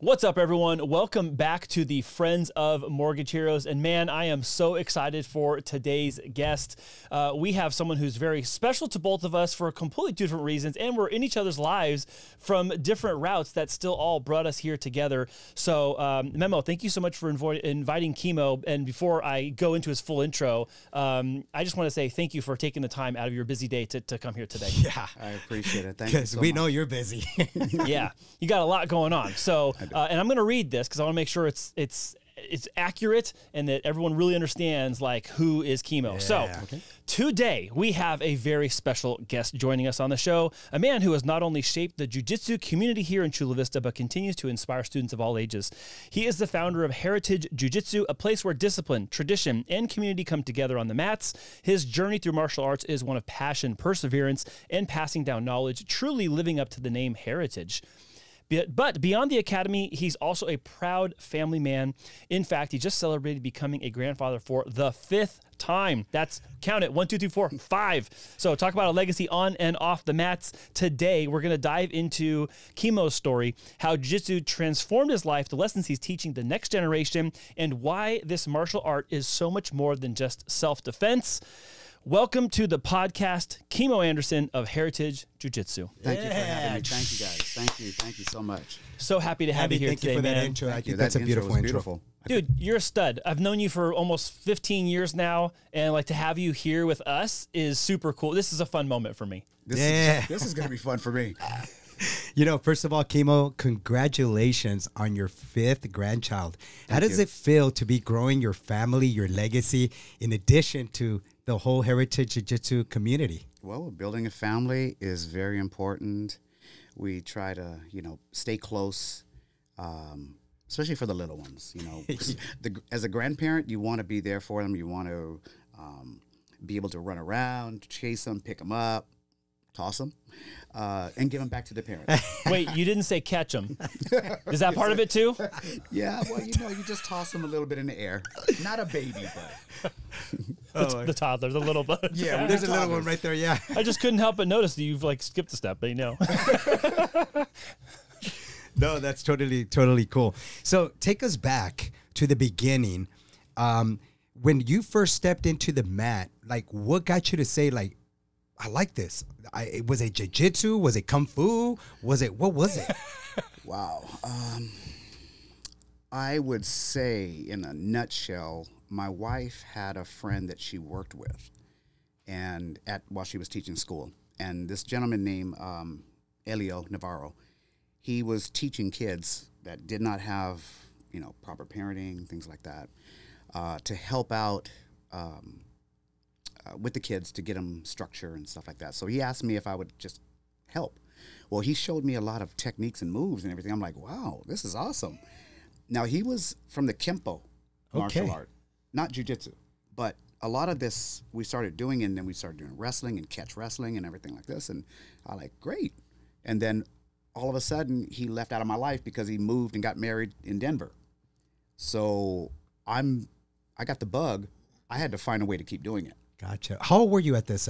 What's up, everyone? Welcome back to the Friends of Mortgage Heroes. And man, I am so excited for today's guest. We have someone who's very special to both of us for completely different reasons, and we're in each other's lives from different routes that still all brought us here together. So, Memo, thank you so much for inviting Kimo. And before I go into his full intro, I just want to say thank you for taking the time out of your busy day to come here today. Yeah, I appreciate it. Thank you so much. we know you're busy. Yeah, you got a lot going on. So, and I'm going to read this because I want to make sure it's accurate and that everyone really understands like who is Kimo. So today we have a very special guest joining us on the show, a man who has not only shaped the jiu-jitsu community here in Chula Vista, but continues to inspire students of all ages. He is the founder of Heritage Jiu-Jitsu, a place where discipline, tradition, and community come together on the mats. His journey through martial arts is one of passion, perseverance, and passing down knowledge, truly living up to the name Heritage. But beyond the academy, he's also a proud family man. In fact, he just celebrated becoming a grandfather for the 5th time. That's, count it, 1, 2, 3, 4, 5. So talk about a legacy on and off the mats. Today, we're going to dive into Kimo's story, how jiu-jitsu transformed his life, the lessons he's teaching the next generation, and why this martial art is so much more than just self-defense. Welcome to the podcast, Kimo Anderson of Heritage Jiu-Jitsu. Thank you for having me. Thank you, guys. Thank you so much. So happy to have you here today, man. man. That intro. I think that's a beautiful intro. Dude, you're a stud. I've known you for almost 15 years now, and like to have you here with us is super cool. This is a fun moment for me. This is going to be fun for me. You know, first of all, Kimo, congratulations on your 5th grandchild. How does it feel to be growing your family, your legacy, in addition to the whole Heritage Jiu-Jitsu community? Well, building a family is very important. We try to, stay close, especially for the little ones. As a grandparent, you want to be there for them. You want to be able to run around, chase them, pick them up, toss them, and give them back to the parents. Wait, you didn't say catch them. Is that part of it too? Yeah, well, you just toss them a little bit in the air. Not a baby, but... the toddler, the little bud. Yeah, there's a little one right there, yeah. I just couldn't help but notice that you've like skipped a step, but No, that's totally cool. So take us back to the beginning. When you first stepped into the mat, like what got you to say like, I like this? Was it jiu-jitsu? Was it kung fu? What was it? Wow. I would say in a nutshell, my wife had a friend that she worked with while she was teaching school. And this gentleman named Elio Navarro, he was teaching kids that did not have, proper parenting, things like that, to help out with the kids to get them structure and stuff like that. So he asked me if I would just help. Well, he showed me a lot of techniques and moves and everything. I'm like, wow, this is awesome. Now, he was from the Kempo martial art, not jiu-jitsu. But a lot of this we started doing, and then we started doing wrestling and catch wrestling and everything like this. And I like, great. And then all of a sudden, he left out of my life because he moved and got married in Denver. So I got the bug. I had to find a way to keep doing it. Gotcha. How old were you at this?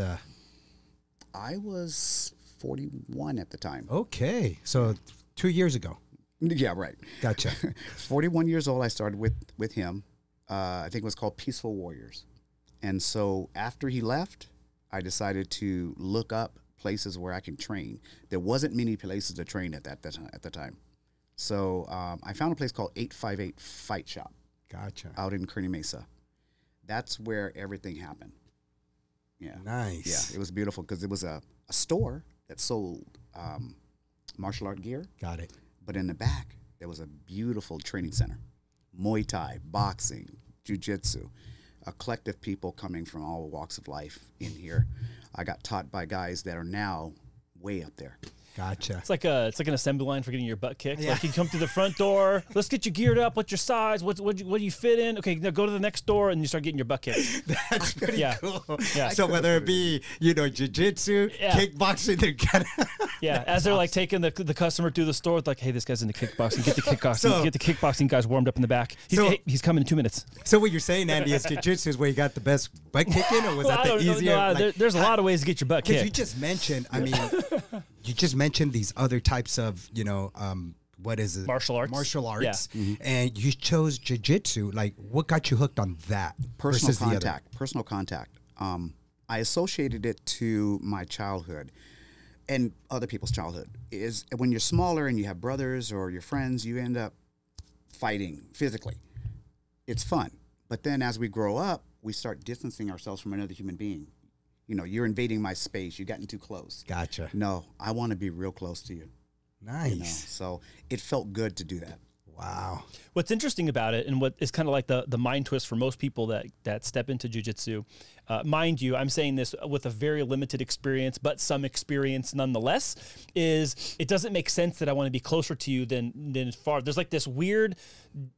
I was 41 at the time. Okay. So 2 years ago. Yeah, right. Gotcha. 41 years old, I started with him. I think it was called Peaceful Warriors. And so after he left, I decided to look up places where I can train. There wasn't many places to train at the time. So I found a place called 858 Fight Shop. Gotcha. Out in Kearney Mesa. That's where everything happened. Yeah. Nice. Yeah, it was beautiful because it was a store that sold martial art gear. Got it. But in the back, there was a beautiful training center. Muay Thai, boxing, jiu-jitsu, a collective people coming from all walks of life in here. I got taught by guys that are now way up there. Gotcha. It's like an assembly line for getting your butt kicked. Yeah. Like you come through the front door, let's get you geared up. What's your size? What do you fit in? Okay, now go to the next door, and you start getting your butt kicked. That's pretty cool. Yeah. So whether it be jiu-jitsu, kickboxing, they're kind of as they're like taking the customer through the store, it's like, hey, this guy's into kickboxing. Get the kickboxing. Get the kickboxing guys warmed up in the back. He's coming in 2 minutes. So what you're saying, Andy, is jiu-jitsu is where you got the best butt kicking, or was that the easier? No, there's a lot of ways to get your butt kicked. You just mentioned, you just mentioned these other types of, what is it? Martial arts. Martial arts. Yeah. And you chose jiu-jitsu. Like, what got you hooked on that? Personal versus the other? contact. Personal contact. I associated it to my childhood and other people's childhood. Is when you're smaller and you have brothers or your friends, you end up fighting physically. It's fun. But then as we grow up, we start distancing ourselves from another human being. You know, you're invading my space. You're getting too close. Gotcha. No, I want to be real close to you. Nice. You know? So it felt good to do that. Wow. What's interesting about it, and what is kind of like the mind twist for most people that step into jiu-jitsu, mind you, I'm saying this with a very limited experience, but some experience nonetheless, is it doesn't make sense that I want to be closer to you than far. There's like this weird,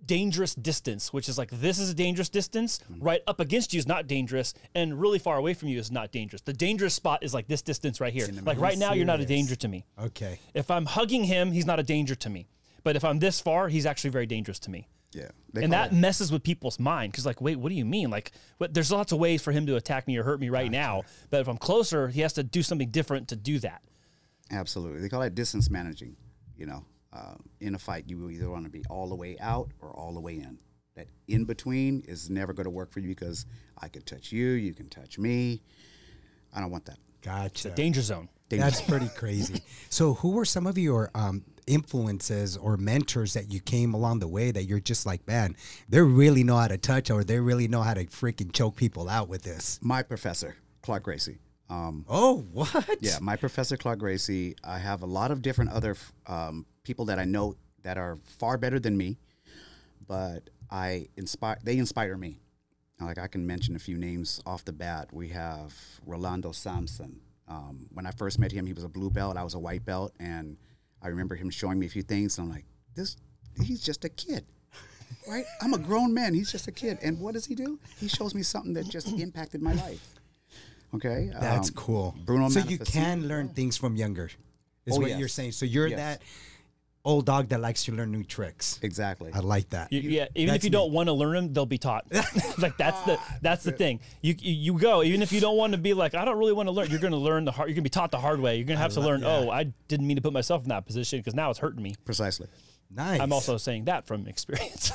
dangerous distance, which is like, this is a dangerous distance. Right up against you is not dangerous, and really far away from you is not dangerous. The dangerous spot is like this distance right here. Like right now, you're not a danger to me. Okay. If I'm hugging him, he's not a danger to me. But if I'm this far, he's actually very dangerous to me. Yeah. And that messes with people's mind. Because like, wait, what do you mean? Like, there's lots of ways for him to attack me or hurt me right now. But if I'm closer, he has to do something different to do that. Absolutely. They call it distance managing. You know, in a fight, you either want to be all the way out or all the way in. That in between is never going to work for you because I could touch you, you can touch me. I don't want that. Gotcha. Danger zone. That's pretty crazy. So who were some of your influences or mentors that you came along the way that you're just like, man, they really know how to touch or they really know how to freaking choke people out with this? My professor, Clark Gracie. Oh, what? Yeah, my professor, Clark Gracie. I have a lot of different other people that I know that are far better than me, but they inspire me. Like I can mention a few names off the bat. We have Rolando Sampson. When I first met him, he was a blue belt. I was a white belt, and I remember him showing me a few things. And I'm like, he's just a kid, right? I'm a grown man. He's just a kid. And what does he do? He shows me something that just impacted my life. Okay, That's cool. Bruno. So Manifestino. you can learn things from younger, is what yes. you're saying. So you're that old dog that likes to learn new tricks. Exactly. I like that. Yeah, even if you don't want to learn them, they'll be taught. Like that's the thing. You go even if you don't want to be like, I don't really want to learn. You're going to learn You're going to be taught the hard way. You're going to have to learn. Oh, I didn't mean to put myself in that position because now it's hurting me. Precisely. Nice. I'm also saying that from experience.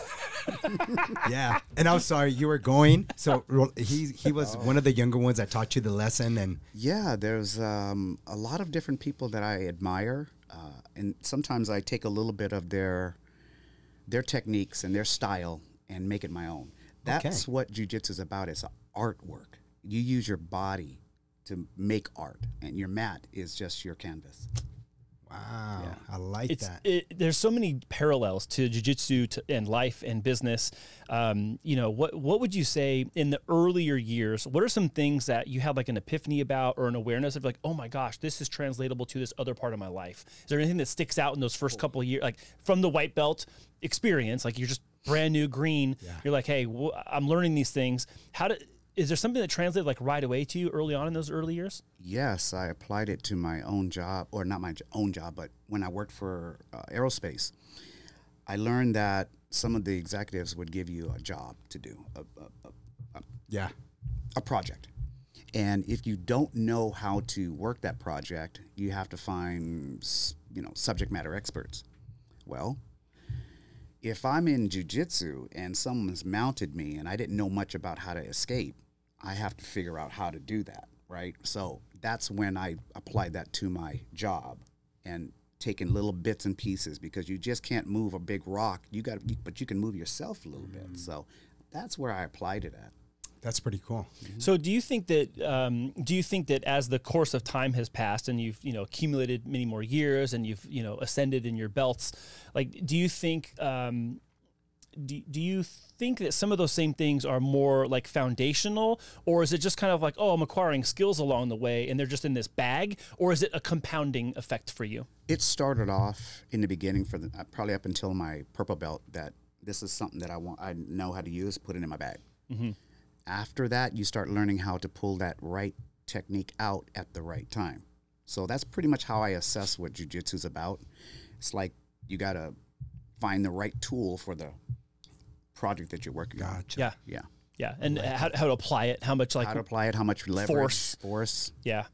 Yeah, and I'm sorry you were going. So he was one of the younger ones that taught you the lesson, and yeah, there's a lot of different people that I admire, and sometimes I take a little bit of their techniques and their style and make it my own. That's what jiu-jitsu is about. It's artwork. You use your body to make art, and your mat is just your canvas. wow, I like that. There's so many parallels to jiu-jitsu and life and business. What would you say in the earlier years? What are some things that you had like an epiphany about or an awareness of like, oh my gosh, this is translatable to this other part of my life? Is there anything that sticks out in those first couple of years, like from the white belt experience? Like you're just brand new green. Yeah. You're like, hey, I'm learning these things. Is there something that translated like right away to you early on in those early years? Yes, I applied it to my own job, or not my own job, but when I worked for Aerospace, I learned that some of the executives would give you a job to do, a project. And if you don't know how to work that project, you have to find, subject matter experts. Well, if I'm in jiu-jitsu and someone's mounted me and I didn't know much about how to escape, I have to figure out how to do that, right? So that's when I applied that to my job and taking little bits and pieces, because you just can't move a big rock. But you can move yourself a little bit. So that's where I applied it at. That's pretty cool. Mm-hmm. So do you think that as the course of time has passed and you've accumulated many more years and you've ascended in your belts, like do you think that some of those same things are more like foundational, or is it just kind of like, oh, I'm acquiring skills along the way and they're just in this bag, or is it a compounding effect for you? It started off in the beginning probably up until my purple belt that this is something that I know how to use, put it in my bag. Mm-hmm. After that, you start learning how to pull that right technique out at the right time. So that's pretty much how I assess what jiu-jitsu is about. It's like you got to find the right tool for the project that you're working on. Yeah. Yeah. Yeah, and how to apply it, how much like how to apply it, how much leverage, force. Yeah,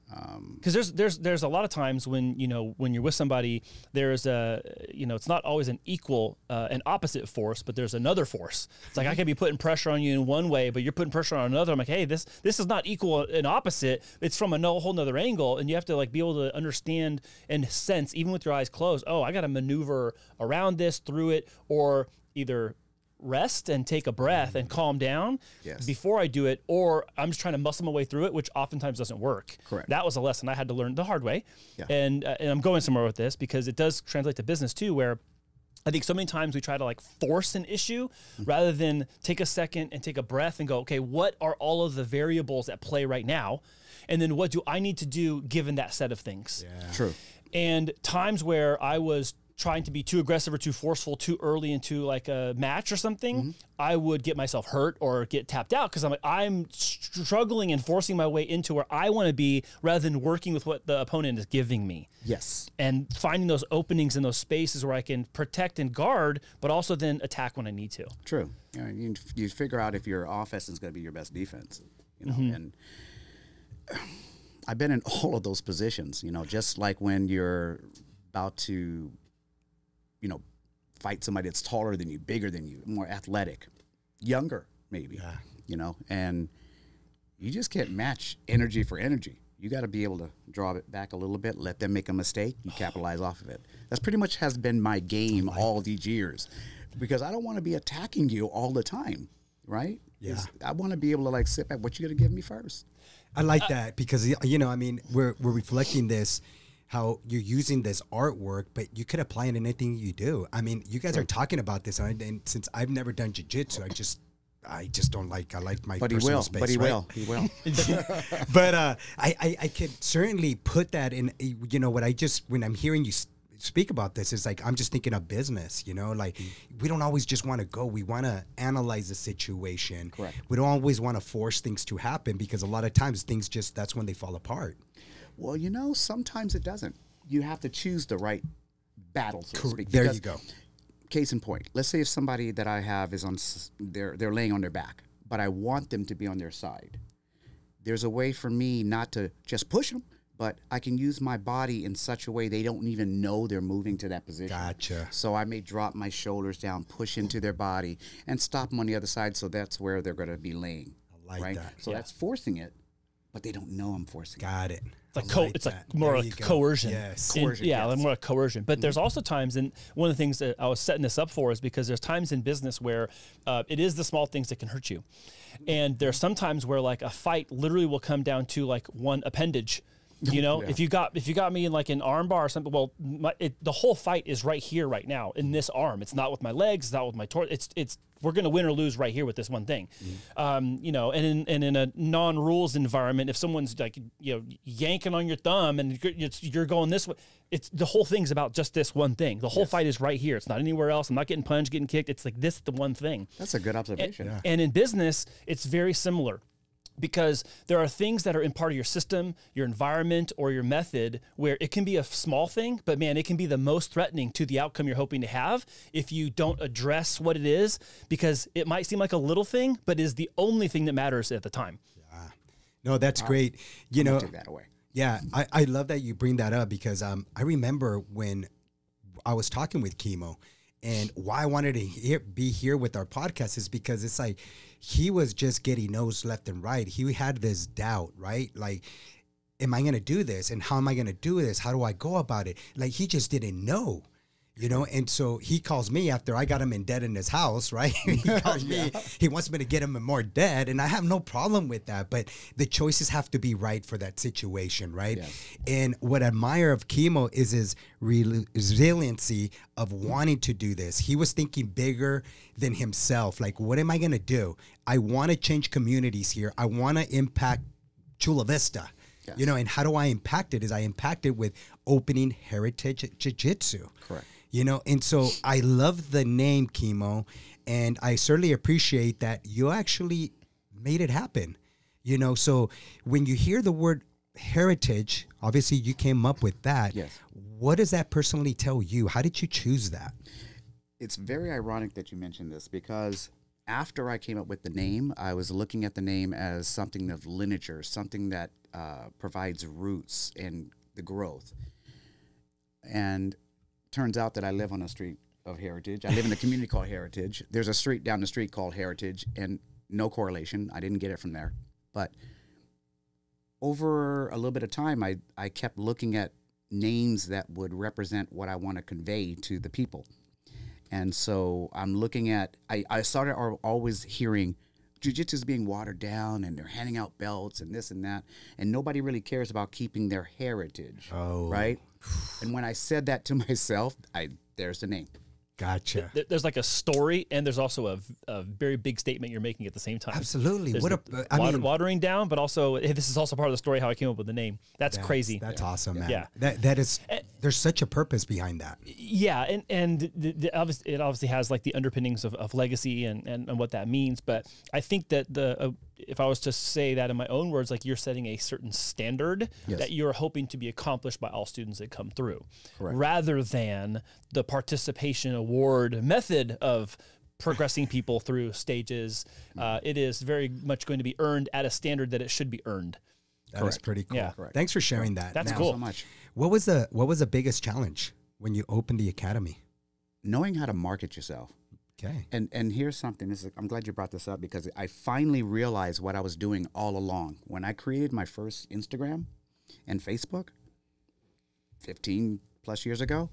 because there's a lot of times when when you're with somebody, there's it's not always an equal an opposite force, but there's another force. It's like I can be putting pressure on you in one way, but you're putting pressure on another. I'm like, hey, this is not equal and opposite. It's from a whole nother angle, and you have to like be able to understand and sense even with your eyes closed. Oh, I got to maneuver around this, through it, or either rest and take a breath and calm down before I do it, or I'm just trying to muscle my way through it, which oftentimes doesn't work. Correct. That was a lesson I had to learn the hard way. Yeah. And I'm going somewhere with this because it does translate to business too, where I think so many times we try to like force an issue rather than take a second and take a breath and go, okay, what are all of the variables at play right now? And then what do I need to do given that set of things? Yeah. True. And times where I was trying to be too aggressive or too forceful too early into like a match or something, I would get myself hurt or get tapped out because I'm struggling and forcing my way into where I want to be rather than working with what the opponent is giving me. Yes. And finding those openings in those spaces where I can protect and guard, but also then attack when I need to. True. You figure out if your offense is going to be your best defense. And I've been in all of those positions. Just like when you're about to fight somebody that's taller than you, bigger than you, more athletic, younger maybe, and you just can't match energy for energy. You got to be able to draw it back a little bit, let them make a mistake, you capitalize off of it. That's pretty much has been my game all these years, because I don't want to be attacking you all the time, right? Yeah. I want to be able to like sit back. What you going to give me first? I like that because, we're reflecting this, how you're using this artwork, but you could apply it in anything you do. I mean, you guys are talking about this, and since I've never done jiu-jitsu, I just don't like. I like my personal space. He will. But I could certainly put that in. When I'm hearing you speak about this, it's like I'm just thinking of business. Like we don't always just want to go. We want to analyze the situation. Correct. We don't always want to force things to happen because a lot of times things that's when they fall apart. Well, sometimes it doesn't. You have to choose the right battle, so to speak. There you go. Case in point, let's say if somebody that I have is they're laying on their back, but I want them to be on their side. There's a way for me not to just push them, but I can use my body in such a way they don't even know they're moving to that position. Gotcha. So I may drop my shoulders down, push into their body, and stop them on the other side, so that's where they're going to be laying. I like that. So that's forcing it, but they don't know I'm forcing it. Got it. It's like more like coercion. Yes. Coercion. More like coercion. But there's also times, and one of the things that I was setting this up for is because there's times in business where it is the small things that can hurt you. And there's some times where like a fight literally will come down to like one appendage. If you got me in like an arm bar or something, well, the whole fight is right here, right now in this arm. It's not with my legs. It's not with my torso. It's we're going to win or lose right here with this one thing. And in a non-rules environment, if someone's like, yanking on your thumb and you're going this way, it's the whole thing's about just this one thing. The whole fight is right here. It's not anywhere else. I'm not getting punched, getting kicked. It's like this, the one thing. That's a good observation. And in business, it's very similar. Because there are things that are in part of your system, your environment, or your method where it can be a small thing, but man, it can be the most threatening to the outcome you're hoping to have if you don't address what it is, because it might seem like a little thing, but is the only thing that matters at the time. Yeah. No, that's great. Take that away. Yeah, I love that you bring that up because I remember when I was talking with Kimo, and why I wanted to be here with our podcast is because it's like he was just getting no's left and right. He had this doubt, right? Like, am I going to do this? And how am I going to do this? How do I go about it? Like, he just didn't know. And so he calls me after I got him in debt in his house, right? He calls me. He wants me to get him in more debt, and I have no problem with that. But the choices have to be right for that situation, right? Yes. And what I admire of Kimo is his resiliency of wanting to do this. He was thinking bigger than himself. Like, what am I going to do? I want to change communities here. I want to impact Chula Vista. Yes. And how do I impact it? I impact it with opening Heritage Jiu-Jitsu. Correct. And so I love the name Kimo, and I certainly appreciate that you actually made it happen. So when you hear the word heritage, obviously you came up with that. Yes. What does that personally tell you? How did you choose that? It's very ironic that you mentioned this because after I came up with the name, I was looking at the name as something of lineage, something that provides roots and the growth. And turns out that I live on a street of Heritage. I live in a community called Heritage. There's a street down the street called Heritage, and no correlation. I didn't get it from there. But over a little bit of time, I kept looking at names that would represent what I want to convey to the people. And so I'm looking at, I started always hearing jiu-jitsu is being watered down and they're handing out belts and this and that. And nobody really cares about keeping their heritage, right? And when I said that to myself, there's the name. Gotcha. There's like a story, and there's also a very big statement you're making at the same time. Absolutely. There's I mean, watering down, but also this is also part of the story how I came up with the name. That's crazy. That's awesome, man. Yeah. That is. There's such a purpose behind that. Yeah, and it obviously has like the underpinnings of legacy and what that means. But I think that if I was to say that in my own words, like you're setting a certain standard that you're hoping to be accomplished by all students that come through, rather than the participation award method of progressing people through stages. It is very much going to be earned at a standard that it should be earned. That is pretty cool. Yeah. Thanks for sharing that. That's Thank cool. you so much. What was the biggest challenge when you opened the academy? Knowing how to market yourself. Okay. And here's something. I'm glad you brought this up because I finally realized what I was doing all along. When I created my first Instagram and Facebook 15 plus years ago,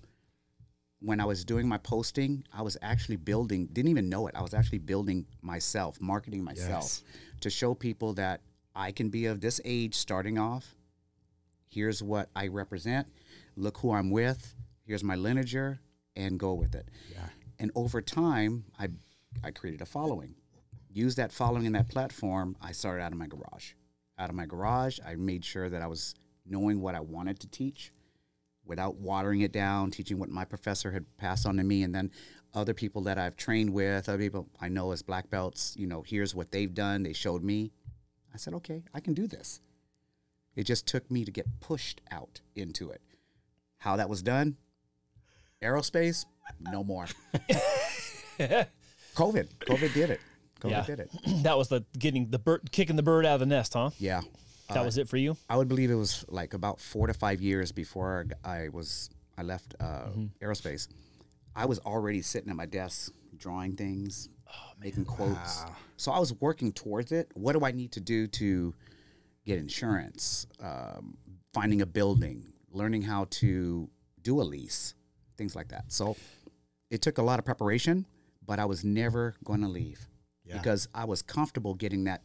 when I was doing my posting, I was actually didn't even know it. I was actually building myself, marketing myself to show people that I can be of this age starting off. Here's what I represent. Look who I'm with. Here's my lineager, and go with it. Yeah. And over time, I created a following. Used that following in that platform. I started out of my garage. Out of my garage, I made sure that I was knowing what I wanted to teach without watering it down, teaching what my professor had passed on to me, and then other people that I've trained with, other people I know as black belts, here's what they've done. They showed me. I said, okay, I can do this. It just took me to get pushed out into it. How that was done? Aerospace? No more. COVID did it. COVID did it. That was kicking the bird out of the nest, huh? Yeah. That was it for you? I would believe it was like about 4 to 5 years before I left Aerospace. I was already sitting at my desk drawing things, making quotes. Wow. So I was working towards it. What do I need to do to get insurance, finding a building, learning how to do a lease, things like that. So it took a lot of preparation, but I was never going to leave because I was comfortable getting that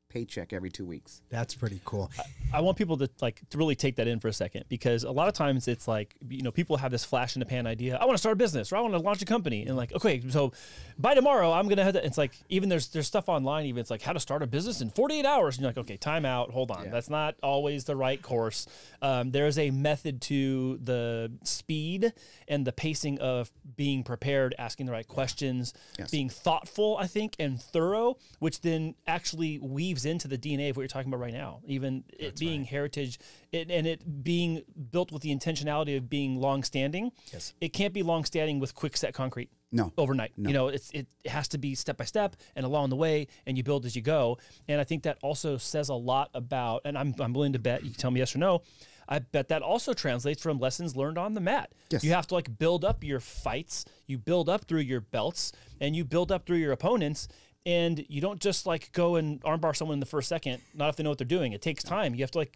paycheck every 2 weeks. That's pretty cool. I want people to really take that in for a second, because a lot of times it's like, people have this flash in the pan idea. I want to start a business, or I want to launch a company, and like, okay, so by tomorrow I'm going to have to, it's like, even there's stuff online, even it's like how to start a business in 48 hours. And you're like, okay, time out, hold on. Yeah. That's not always the right course. There's a method to the speed and the pacing of being prepared, asking the right questions, being thoughtful, I think, and thorough, which then actually weaves into the DNA of what you're talking about right now. Even it being heritage and it being built with the intentionality of being long-standing. Yes. It can't be long-standing with quick set concrete. No. Overnight. No. It has to be step by step and along the way, and you build as you go. And I think that also says a lot about, and I'm willing to bet, you can tell me yes or no, I bet that also translates from lessons learned on the mat. Yes. You have to build up your fights, you build up through your belts, and you build up through your opponents. And you don't just go and armbar someone in the first second, not if they know what they're doing. It takes time. You have to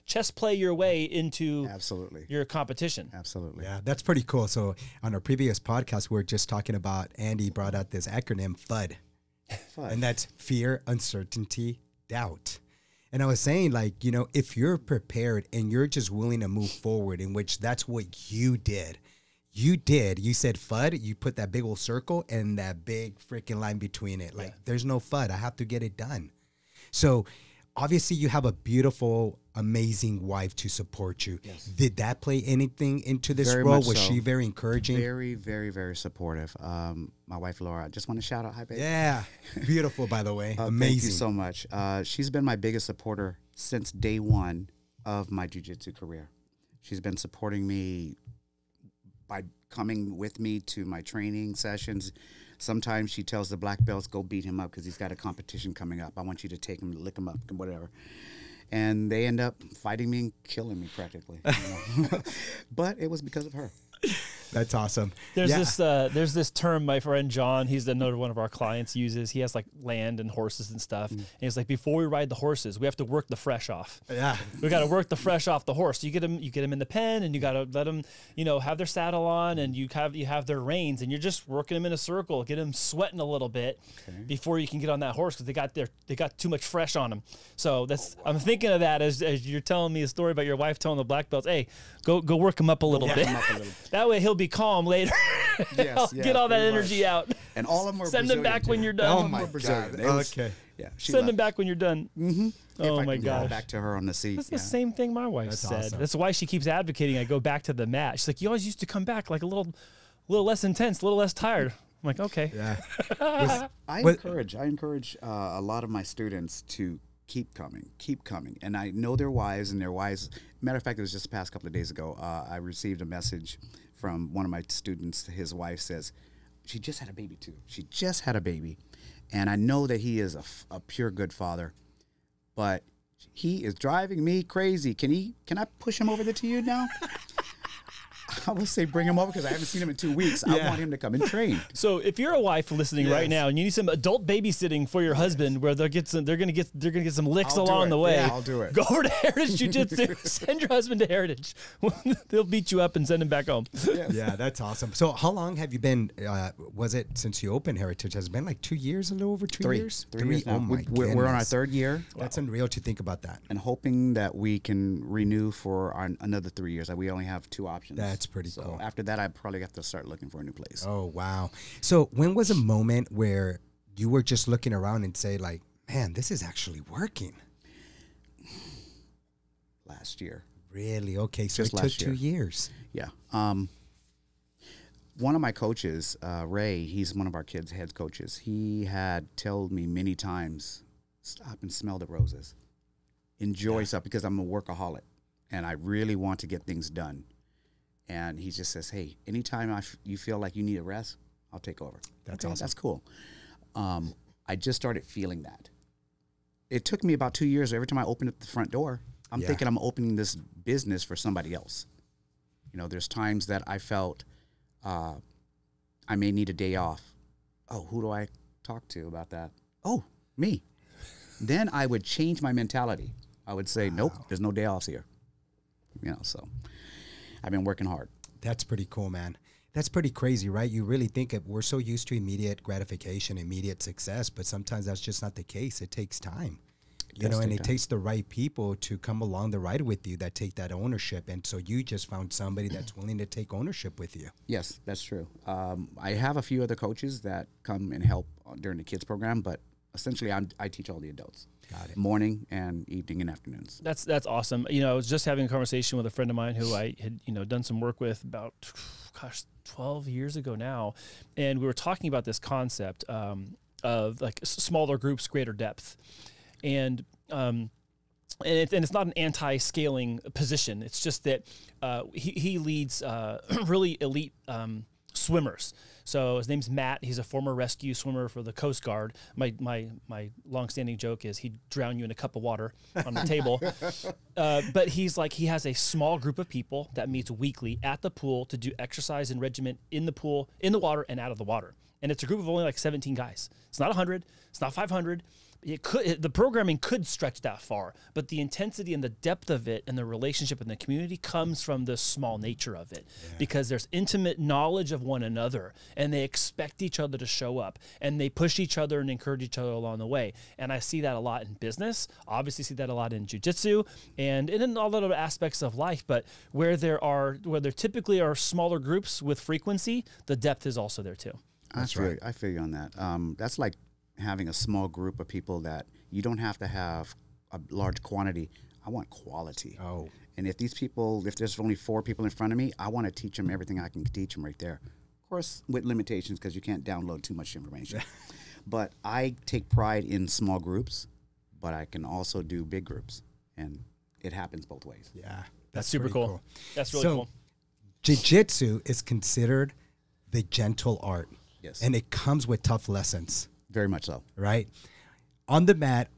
chess play your way into your competition. Absolutely. Yeah, that's pretty cool. So on our previous podcast, we were just talking about, Andy brought out this acronym, FUD. And that's fear, uncertainty, doubt. And I was saying, if you're prepared and you're just willing to move forward, in which that's what you did. You said FUD, you put that big old circle and that big freaking line between it. There's no FUD. I have to get it done. So obviously you have a beautiful, amazing wife to support you. Yes. Did that play anything into this role? Was she very encouraging? Very, very, very supportive. My wife, Laura, I just want to shout out. Hi, babe. Yeah. Beautiful, by the way. Amazing. Thank you so much. She's been my biggest supporter since day one of my jiu-jitsu career. She's been supporting me by coming with me to my training sessions, Sometimes she tells the black belts, go beat him up because he's got a competition coming up. I want you to take him, lick him up, and whatever. And they end up fighting me and killing me practically. But it was because of her. That's awesome. There's this term my friend John, he's another one of our clients, uses. He has like land and horses and stuff. And he's like, before we ride the horses, we have to work the fresh off. Yeah. We got to work the fresh off the horse. You get them in the pen, and you got to let them, have their saddle on, and you have their reins, and you're just working them in a circle, get them sweating a little bit before you can get on that horse, because they got too much fresh on them. So I'm thinking of that as you're telling me a story about your wife telling the black belts, hey, go work them up a little bit. That way he'll be calm later. Yes, get all that energy out. And all of them were Send them back when you're done. Oh my God. Okay. Yeah. Send them back when you're done. Mm-hmm. Oh my gosh. Back to her on the seat. That's the same thing my wife said. Awesome. That's why she keeps advocating I go back to the mat. She's like, you always used to come back like a little less intense, a little less tired. I'm like, okay. Yeah. I encourage a lot of my students to keep coming. And I know their wives, matter of fact, it was just the past couple of days ago, I received a message from one of my students. His wife says, she just had a baby too. She just had a baby. And I know that he is a pure good father, but he is driving me crazy. Can I push him over there to you now? I would say bring him over because I haven't seen him in 2 weeks. I want him to come and train. So if you're a wife listening right now and you need some adult babysitting for your husband, where they're gonna get some licks along the way, I'll do it. Go over to Heritage Jiu-Jitsu. Send your husband to Heritage. They'll beat you up and send him back home. Yes. Yeah, that's awesome. So how long have you been, was it since you opened Heritage? Has it been like 2 years, a little over 2 years? 3 years now. Oh my We're on our goodness. 3rd year. That's unreal to think about that. And hoping that we can renew for another 3 years. We only have 2 options. That's pretty cool. So after that, I probably have to start looking for a new place. Oh, wow. So when was a moment where you were just looking around and say like, man, this is actually working? Last year. Really? Okay. So Just it took last 2 year. years. Yeah. One of my coaches, Ray, he's one of our kids' head coaches. He had told me many times, stop and smell the roses. Enjoy stuff, because I'm a workaholic and I really want to get things done. And he just says, hey, anytime you feel like you need a rest, I'll take over. That's okay, awesome. That's cool. I just started feeling that. It took me about 2 years. Every time I opened up the front door, I'm thinking I'm opening this business for somebody else. There's times that I felt I may need a day off. Oh, who do I talk to about that? Oh, me. Then I would change my mentality. I would say, nope, there's no day offs here. So I've been working hard. That's pretty cool, man. That's pretty crazy, right? You really think we're so used to immediate gratification, immediate success, but sometimes that's just not the case. It takes time. And it takes the right people to come along the ride with you that take that ownership. And so you just found somebody that's willing to take ownership with you. Yes, that's true. I have a few other coaches that come and help during the kids program, but essentially I teach all the adults. Got it. Morning and evening and afternoons. That's awesome. I was just having a conversation with a friend of mine who I had done some work with about 12 years ago now, and we were talking about this concept of like smaller groups, greater depth, and it's not an anti-scaling position. It's just that he leads really elite swimmers. So his name's Matt. He's a former rescue swimmer for the Coast Guard. My long-standing joke is he'd drown you in a cup of water on the table. But he has a small group of people that meets weekly at the pool to do exercise and regiment in the pool, in the water, and out of the water. And it's a group of only like 17 guys. It's not 100. It's not 500. The programming could stretch that far, but the intensity and the depth of it and the relationship in the community comes from the small nature of it, because there's intimate knowledge of one another, and they expect each other to show up, and they push each other and encourage each other along the way. And I see that a lot in business, obviously see that a lot in jiu-jitsu and in all the other aspects of life. But where there typically are smaller groups with frequency, the depth is also there too. That's right. I feel you on that. That's like having a small group of people that you don't have to have a large quantity. I want quality. Oh. And if there's only 4 people in front of me, I want to teach them everything I can teach them right there. Of course, with limitations, because you can't download too much information. But I take pride in small groups, but I can also do big groups. And it happens both ways. Yeah. That's super cool. That's really cool. Jiu-Jitsu is considered the gentle art. Yes. And it comes with tough lessons. Very much so. Right? On the mat,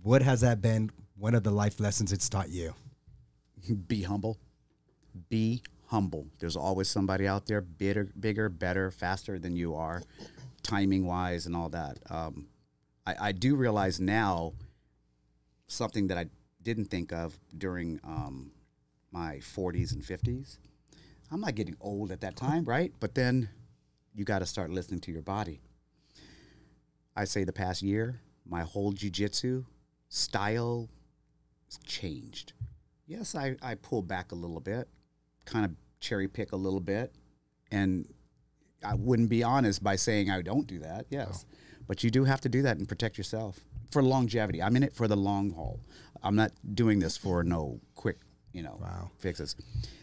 what has that been one of the life lessons it's taught you? Be humble. Be humble. There's always somebody out there bigger, better, faster than you are, timing-wise and all that. I do realize now something that I didn't think of during my 40s and 50s. I'm not getting old at that time, right? But then you got to start listening to your body. I say the past year, my whole jiu-jitsu style has changed. Yes, I pull back a little bit, kind of cherry pick a little bit, and I wouldn't be honest by saying I don't do that, yes. No. But you do have to do that and protect yourself for longevity. I'm in it for the long haul. I'm not doing this for no quick, fixes.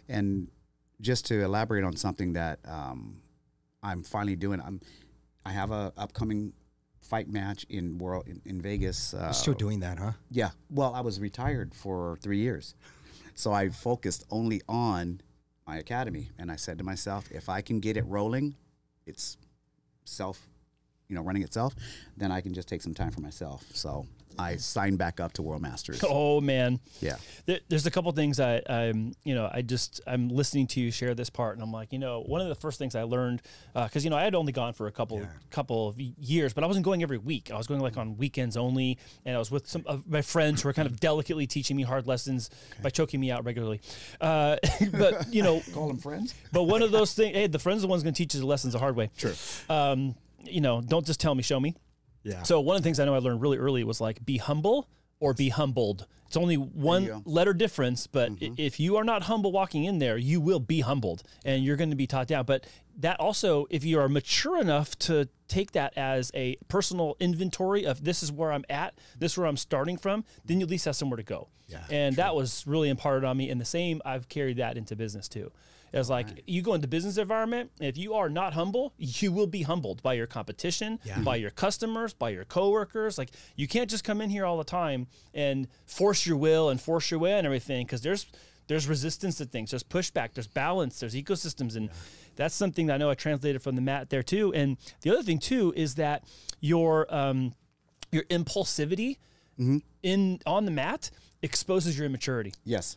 And just to elaborate on something that I'm finally doing, I have a upcoming fight match in Vegas. You're still doing that, huh? Yeah. Well, I was retired for 3 years, so I focused only on my academy. And I said to myself, if I can get it rolling, it's running itself, then I can just take some time for myself. So I signed back up to World Masters. Oh man, yeah. There's a couple things I'm listening to you share this part, and I'm like, one of the first things I learned, because I had only gone for a couple of years, but I wasn't going every week. I was going like on weekends only, and I was with some of my friends who were kind of delicately teaching me hard lessons by choking me out regularly. But call them friends. But one of those things, hey, the friends are the ones going to teach you the lessons the hard way. True. Don't just tell me, show me. Yeah. So one of the things I know I learned really early was like, be humble or be humbled. It's only one letter difference, but if you are not humble walking in there, you will be humbled and you're going to be taught down. But that also, if you are mature enough to take that as a personal inventory of this is where I'm at, this is where I'm starting from, then you at least have somewhere to go. Yeah, and that was really imparted on me. And the same, I've carried that into business too. It's like you go into business environment, if you are not humble, you will be humbled by your competition, by your customers, by your coworkers. Like you can't just come in here all the time and force your will and force your way and everything, because there's resistance to things, there's pushback, there's balance, there's ecosystems, and that's something that I know I translated from the mat there too. And the other thing too is that your impulsivity on the mat exposes your immaturity. Yes.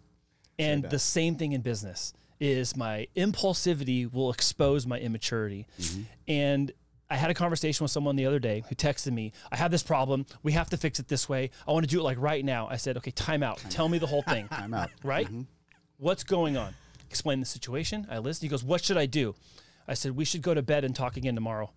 And the same thing in business is my impulsivity will expose my immaturity. And I had a conversation with someone the other day who texted me, I have this problem. We have to fix it this way. I want to do it like right now. I said, okay, time out. Tell me the whole thing. Time out. Right? What's going on? Explain the situation. I listened. He goes, what should I do? I said, we should go to bed and talk again tomorrow.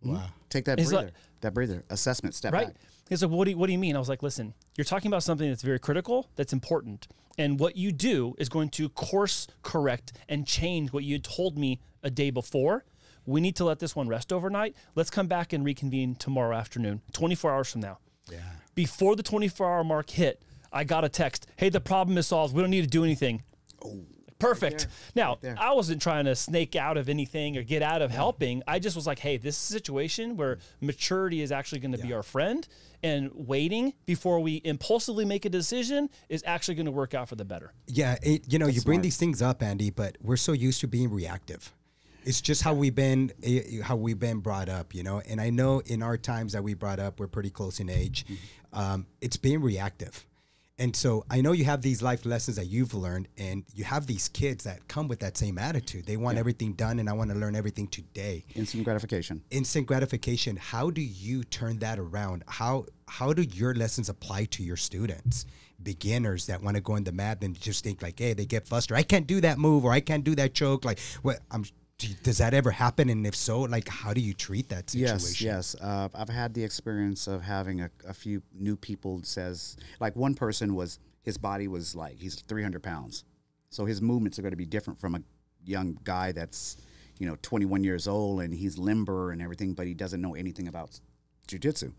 Wow. Take that breather. That breather. Assessment. Step back. He's like, what do you mean? I was like, listen, you're talking about something that's very critical, that's important. And what you do is going to course correct and change what you had told me a day before. We need to let this one rest overnight. Let's come back and reconvene tomorrow afternoon, 24 hours from now. Yeah. Before the 24-hour mark hit, I got a text, hey, the problem is solved. We don't need to do anything. Oh. Perfect. Right now, I wasn't trying to snake out of anything or get out of helping. I just was like, hey, this is a situation where maturity is actually going to be our friend, and waiting before we impulsively make a decision is actually going to work out for the better. Yeah, you bring these things up, Andy, but we're so used to being reactive. It's just how we've been brought up, And I know in our times that we brought up, we're pretty close in age. It's being reactive. And so I know you have these life lessons that you've learned, and you have these kids that come with that same attitude. They want everything done, and I want to learn everything today. Instant gratification. Instant gratification. How do you turn that around? How do your lessons apply to your students, beginners that want to go in the mat and just think like, hey, they get frustrated. I can't do that move, or I can't do that choke. Like, what? Does that ever happen? And if so, like, how do you treat that situation? Yes. I've had the experience of having a few new people says, like one person his body was like, he's 300 pounds. So his movements are going to be different from a young guy that's, 21 years old, and he's limber and everything, but he doesn't know anything about jiu-jitsu.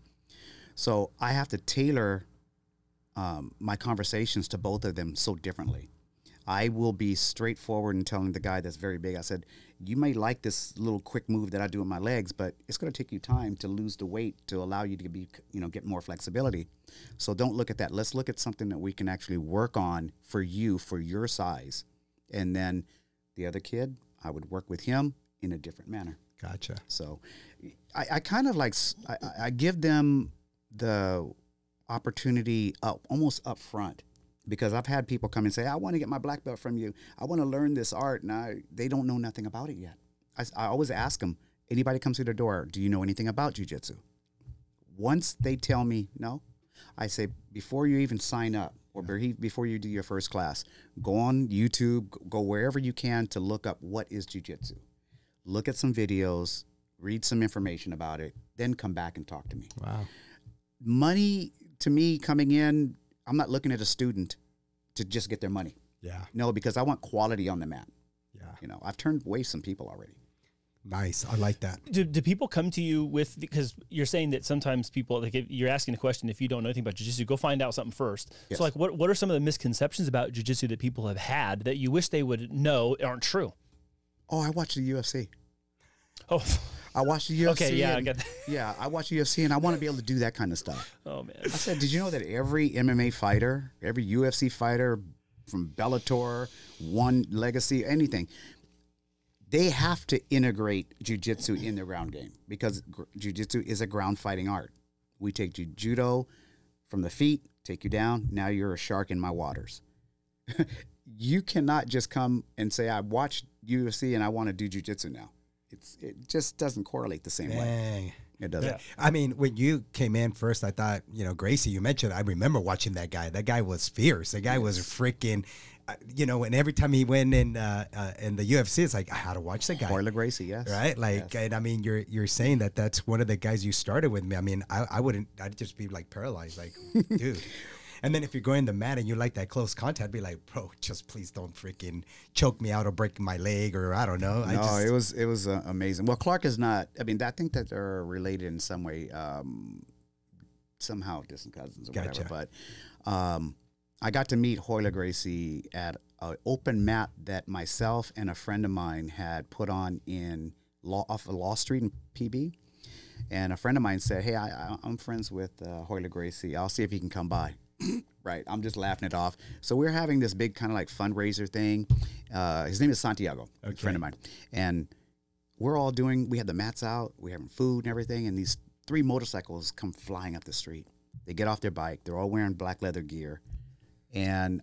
So I have to tailor my conversations to both of them so differently. I will be straightforward in telling the guy that's very big, I said, you may like this little quick move that I do with my legs, but it's going to take you time to lose the weight to allow you to be, get more flexibility. So don't look at that. Let's look at something that we can actually work on for you, for your size. And then the other kid, I would work with him in a different manner. Gotcha. So I kind of like, I give them the opportunity almost up front, because I've had people come and say, I want to get my black belt from you. I want to learn this art. And they don't know nothing about it yet. I always ask them, anybody comes through the door, do you know anything about jiu-jitsu? Once they tell me no, I say, before you even sign up or before you do your first class, go on YouTube, go wherever you can to look up what is jiu-jitsu. Look at some videos, read some information about it, then come back and talk to me. Wow. Money, to me, coming in, I'm not looking at a student to just get their money. Yeah. No, because I want quality on the mat. Yeah. You know, I've turned away some people already. Nice. I like that. Do people come to you with, because you're saying that sometimes people, like, if you're asking a question, if you don't know anything about jiu-jitsu, go find out something first. Yes. So like, what are some of the misconceptions about jiu-jitsu that people have had that you wish they would know aren't true? Oh, I watch the UFC. Oh, I watch the UFC. Okay, yeah, I get that. Yeah, I watch UFC, and I want to be able to do that kind of stuff. Oh, man. I said, did you know that every MMA fighter, every UFC fighter from Bellator, One Legacy, anything, they have to integrate jiu-jitsu in their ground game, because jiu-jitsu is a ground fighting art. We take judo from the feet, take you down, now you're a shark in my waters. You cannot just come and say, I watched UFC and I want to do jiu-jitsu now. It just doesn't correlate the same way. It doesn't. Yeah. I mean, when you came in first, I thought, you know, Gracie, you mentioned, I remember watching that guy. That guy was fierce. That guy was freaking, you know, and every time he went in the UFC, it's like, I had to watch that guy. Orla Gracie, yes. Right? Like, yes. And I mean, you're saying that that's one of the guys you started with me. I mean, I'd just be like paralyzed, like, dude. And then if you're going to the mat and you like that close contact, I'd be like, bro, just please don't freaking choke me out or break my leg, or I don't know. No, it was amazing. Well, Clark is not. I mean, I think that they're related in some way, somehow distant cousins or whatever. But I got to meet Royler Gracie at an open mat that myself and a friend of mine had put on off of Law Street in PB. And a friend of mine said, hey, I'm friends with Royler Gracie. I'll see if he can come by. Right. I'm just laughing it off. So we're having this big kind of like fundraiser thing. His name is Santiago, a friend of mine. And we have the mats out, we're having food and everything. And these 3 motorcycles come flying up the street. They get off their bike. They're all wearing black leather gear. And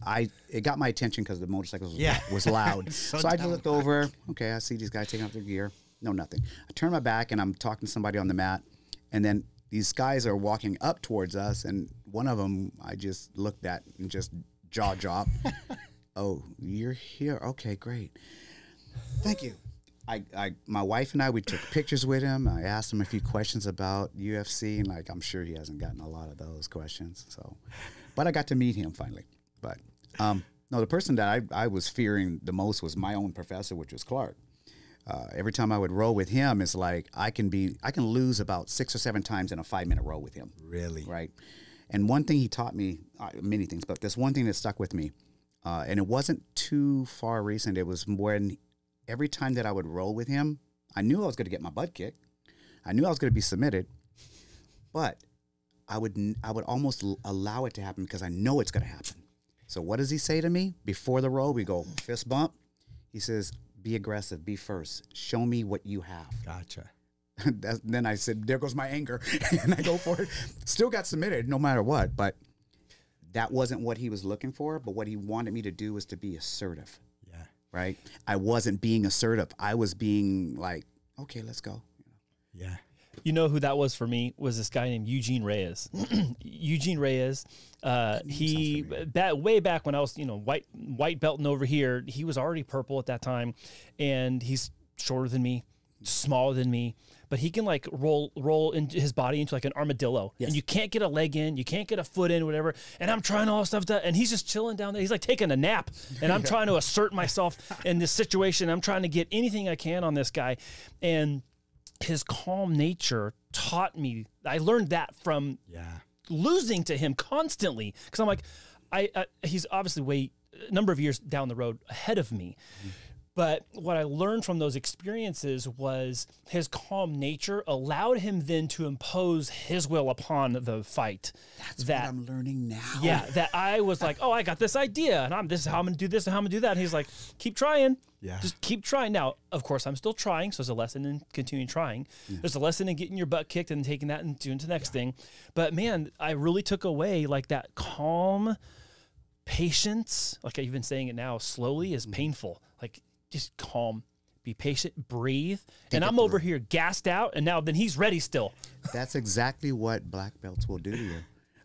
it got my attention because the motorcycles was loud. So I just looked over. Okay, I see these guys taking off their gear. No, nothing. I turn my back and I'm talking to somebody on the mat. And then these guys are walking up towards us, and one of them I just looked at and just jaw dropped. Oh, you're here? Okay, great. Thank you. My wife and we took pictures with him. I asked him a few questions about UFC, and like I'm sure he hasn't gotten a lot of those questions. So, but I got to meet him finally. But no, the person that I was fearing the most was my own professor, which was Clark. Every time I would row with him, it's like I can lose about 6 or 7 times in a 5-minute row with him. Really? Right. And one thing he taught me, many things, but there's one thing that stuck with me, and it wasn't too far recent. It was when every time that I would row with him, I knew I was going to get my butt kicked. I knew I was going to be submitted, but I would almost allow it to happen because I know it's going to happen. So what does he say to me before the row? We go fist bump. He says, be aggressive, be first. Show me what you have. Gotcha. Then I said, there goes my anger. And I go for it. Still got submitted no matter what. But that wasn't what he was looking for. But what he wanted me to do was to be assertive. Yeah. Right? I wasn't being assertive. I was being like, okay, let's go. Yeah. You know who that was for me? Was this guy named Eugene Reyes. Eugene Reyes, he way back when I was, white belting over here, he was already purple at that time, and he's shorter than me, smaller than me, but he can like roll into his body into like an armadillo, and you can't get a leg in, you can't get a foot in, whatever. And I'm trying all this stuff, and he's just chilling down there. He's like taking a nap, and I'm trying to assert myself in this situation. I'm trying to get anything I can on this guy, and his calm nature taught me. I learned that from losing to him constantly, because I'm like, he's obviously a number of years down the road ahead of me. But what I learned from those experiences was his calm nature allowed him then to impose his will upon the fight. That's what I'm learning now. Yeah, that I was like, oh, I got this idea, and this is how I'm going to do this and how I'm going to do that. And he's like, keep trying. Yeah. Just keep trying. Now, of course, I'm still trying, so there's a lesson in continuing trying. There's a lesson in getting your butt kicked and taking that and doing the next thing. But, man, I really took away, like, that calm patience. Like, I've been saying it now, slowly is painful. Like, just calm, be patient, breathe. And I'm over here gassed out, and now then he's ready still. That's exactly what black belts will do to you.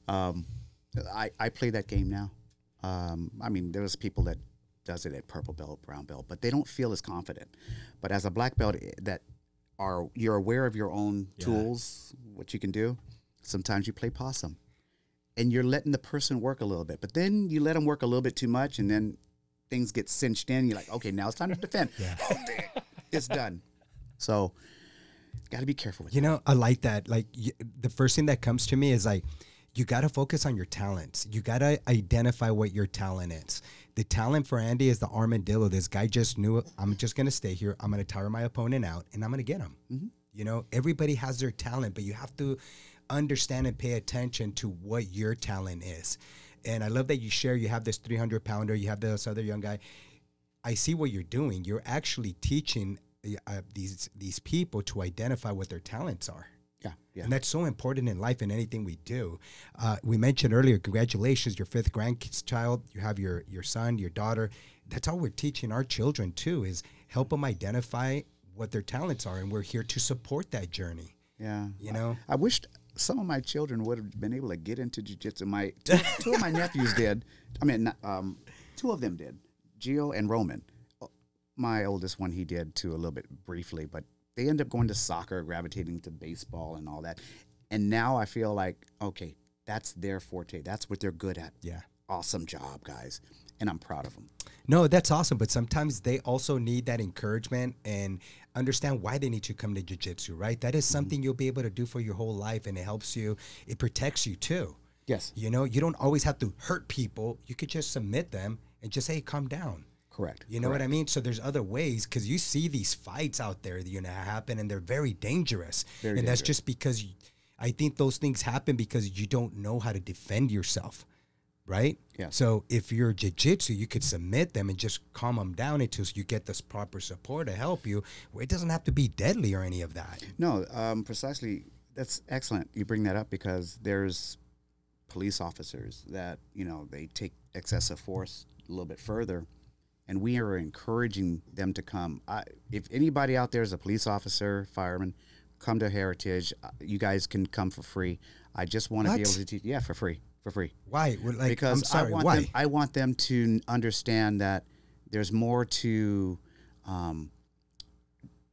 I play that game now. I mean, there's people that does it at purple belt, brown belt, but they don't feel as confident. But as a black belt, you're aware of your own tools, what you can do. Sometimes you play possum, and you're letting the person work a little bit, but then you let them work a little bit too much, and then things get cinched in. You're like, okay, now it's time to defend. Oh, dang, it's done. So, got to be careful with that. I like that. Like, the first thing that comes to me is like, you got to focus on your talents. You got to identify what your talent is. The talent for Andy is the armadillo. This guy just knew, I'm just going to stay here. I'm going to tire my opponent out, and I'm going to get him. Everybody has their talent, but you have to understand and pay attention to what your talent is. And I love that you share, you have this 300-pounder, you have this other young guy. I see what you're doing. You're actually teaching these people to identify what their talents are. Yeah. And that's so important in life and anything we do. We mentioned earlier, congratulations, your 5th grandchild. You have your son, your daughter. That's all we're teaching our children too, is help them identify what their talents are. And we're here to support that journey. Yeah. I wished some of my children would have been able to get into jiu-jitsu. Two of my nephews did. I mean, 2 of them did, Gio and Roman. My oldest one, he did too, a little bit briefly, but they end up going to soccer, gravitating to baseball and all that. And now I feel like, okay, that's their forte. That's what they're good at. Yeah. Awesome job, guys. And I'm proud of them. No, that's awesome. But sometimes they also need that encouragement and understand why they need to come to jiu-jitsu, right? That is something you'll be able to do for your whole life, and it helps you. It protects you too. Yes. You don't always have to hurt people. You could just submit them and just, hey, calm down. Correct. You know what I mean? So there's other ways, because you see these fights out there that happen, and they're very dangerous. That's just because I think those things happen because you don't know how to defend yourself, right? Yeah. So if you're jiu-jitsu, you could submit them and just calm them down until you get this proper support to help you, where it doesn't have to be deadly or any of that. No, precisely. That's excellent. You bring that up because there's police officers that, they take excessive force a little bit further. And we are encouraging them to come. If anybody out there is a police officer, fireman, come to Heritage. You guys can come for free. I just want to be able to teach. Yeah, for free. Why? Because I'm sorry, why? I want them to understand that there's more to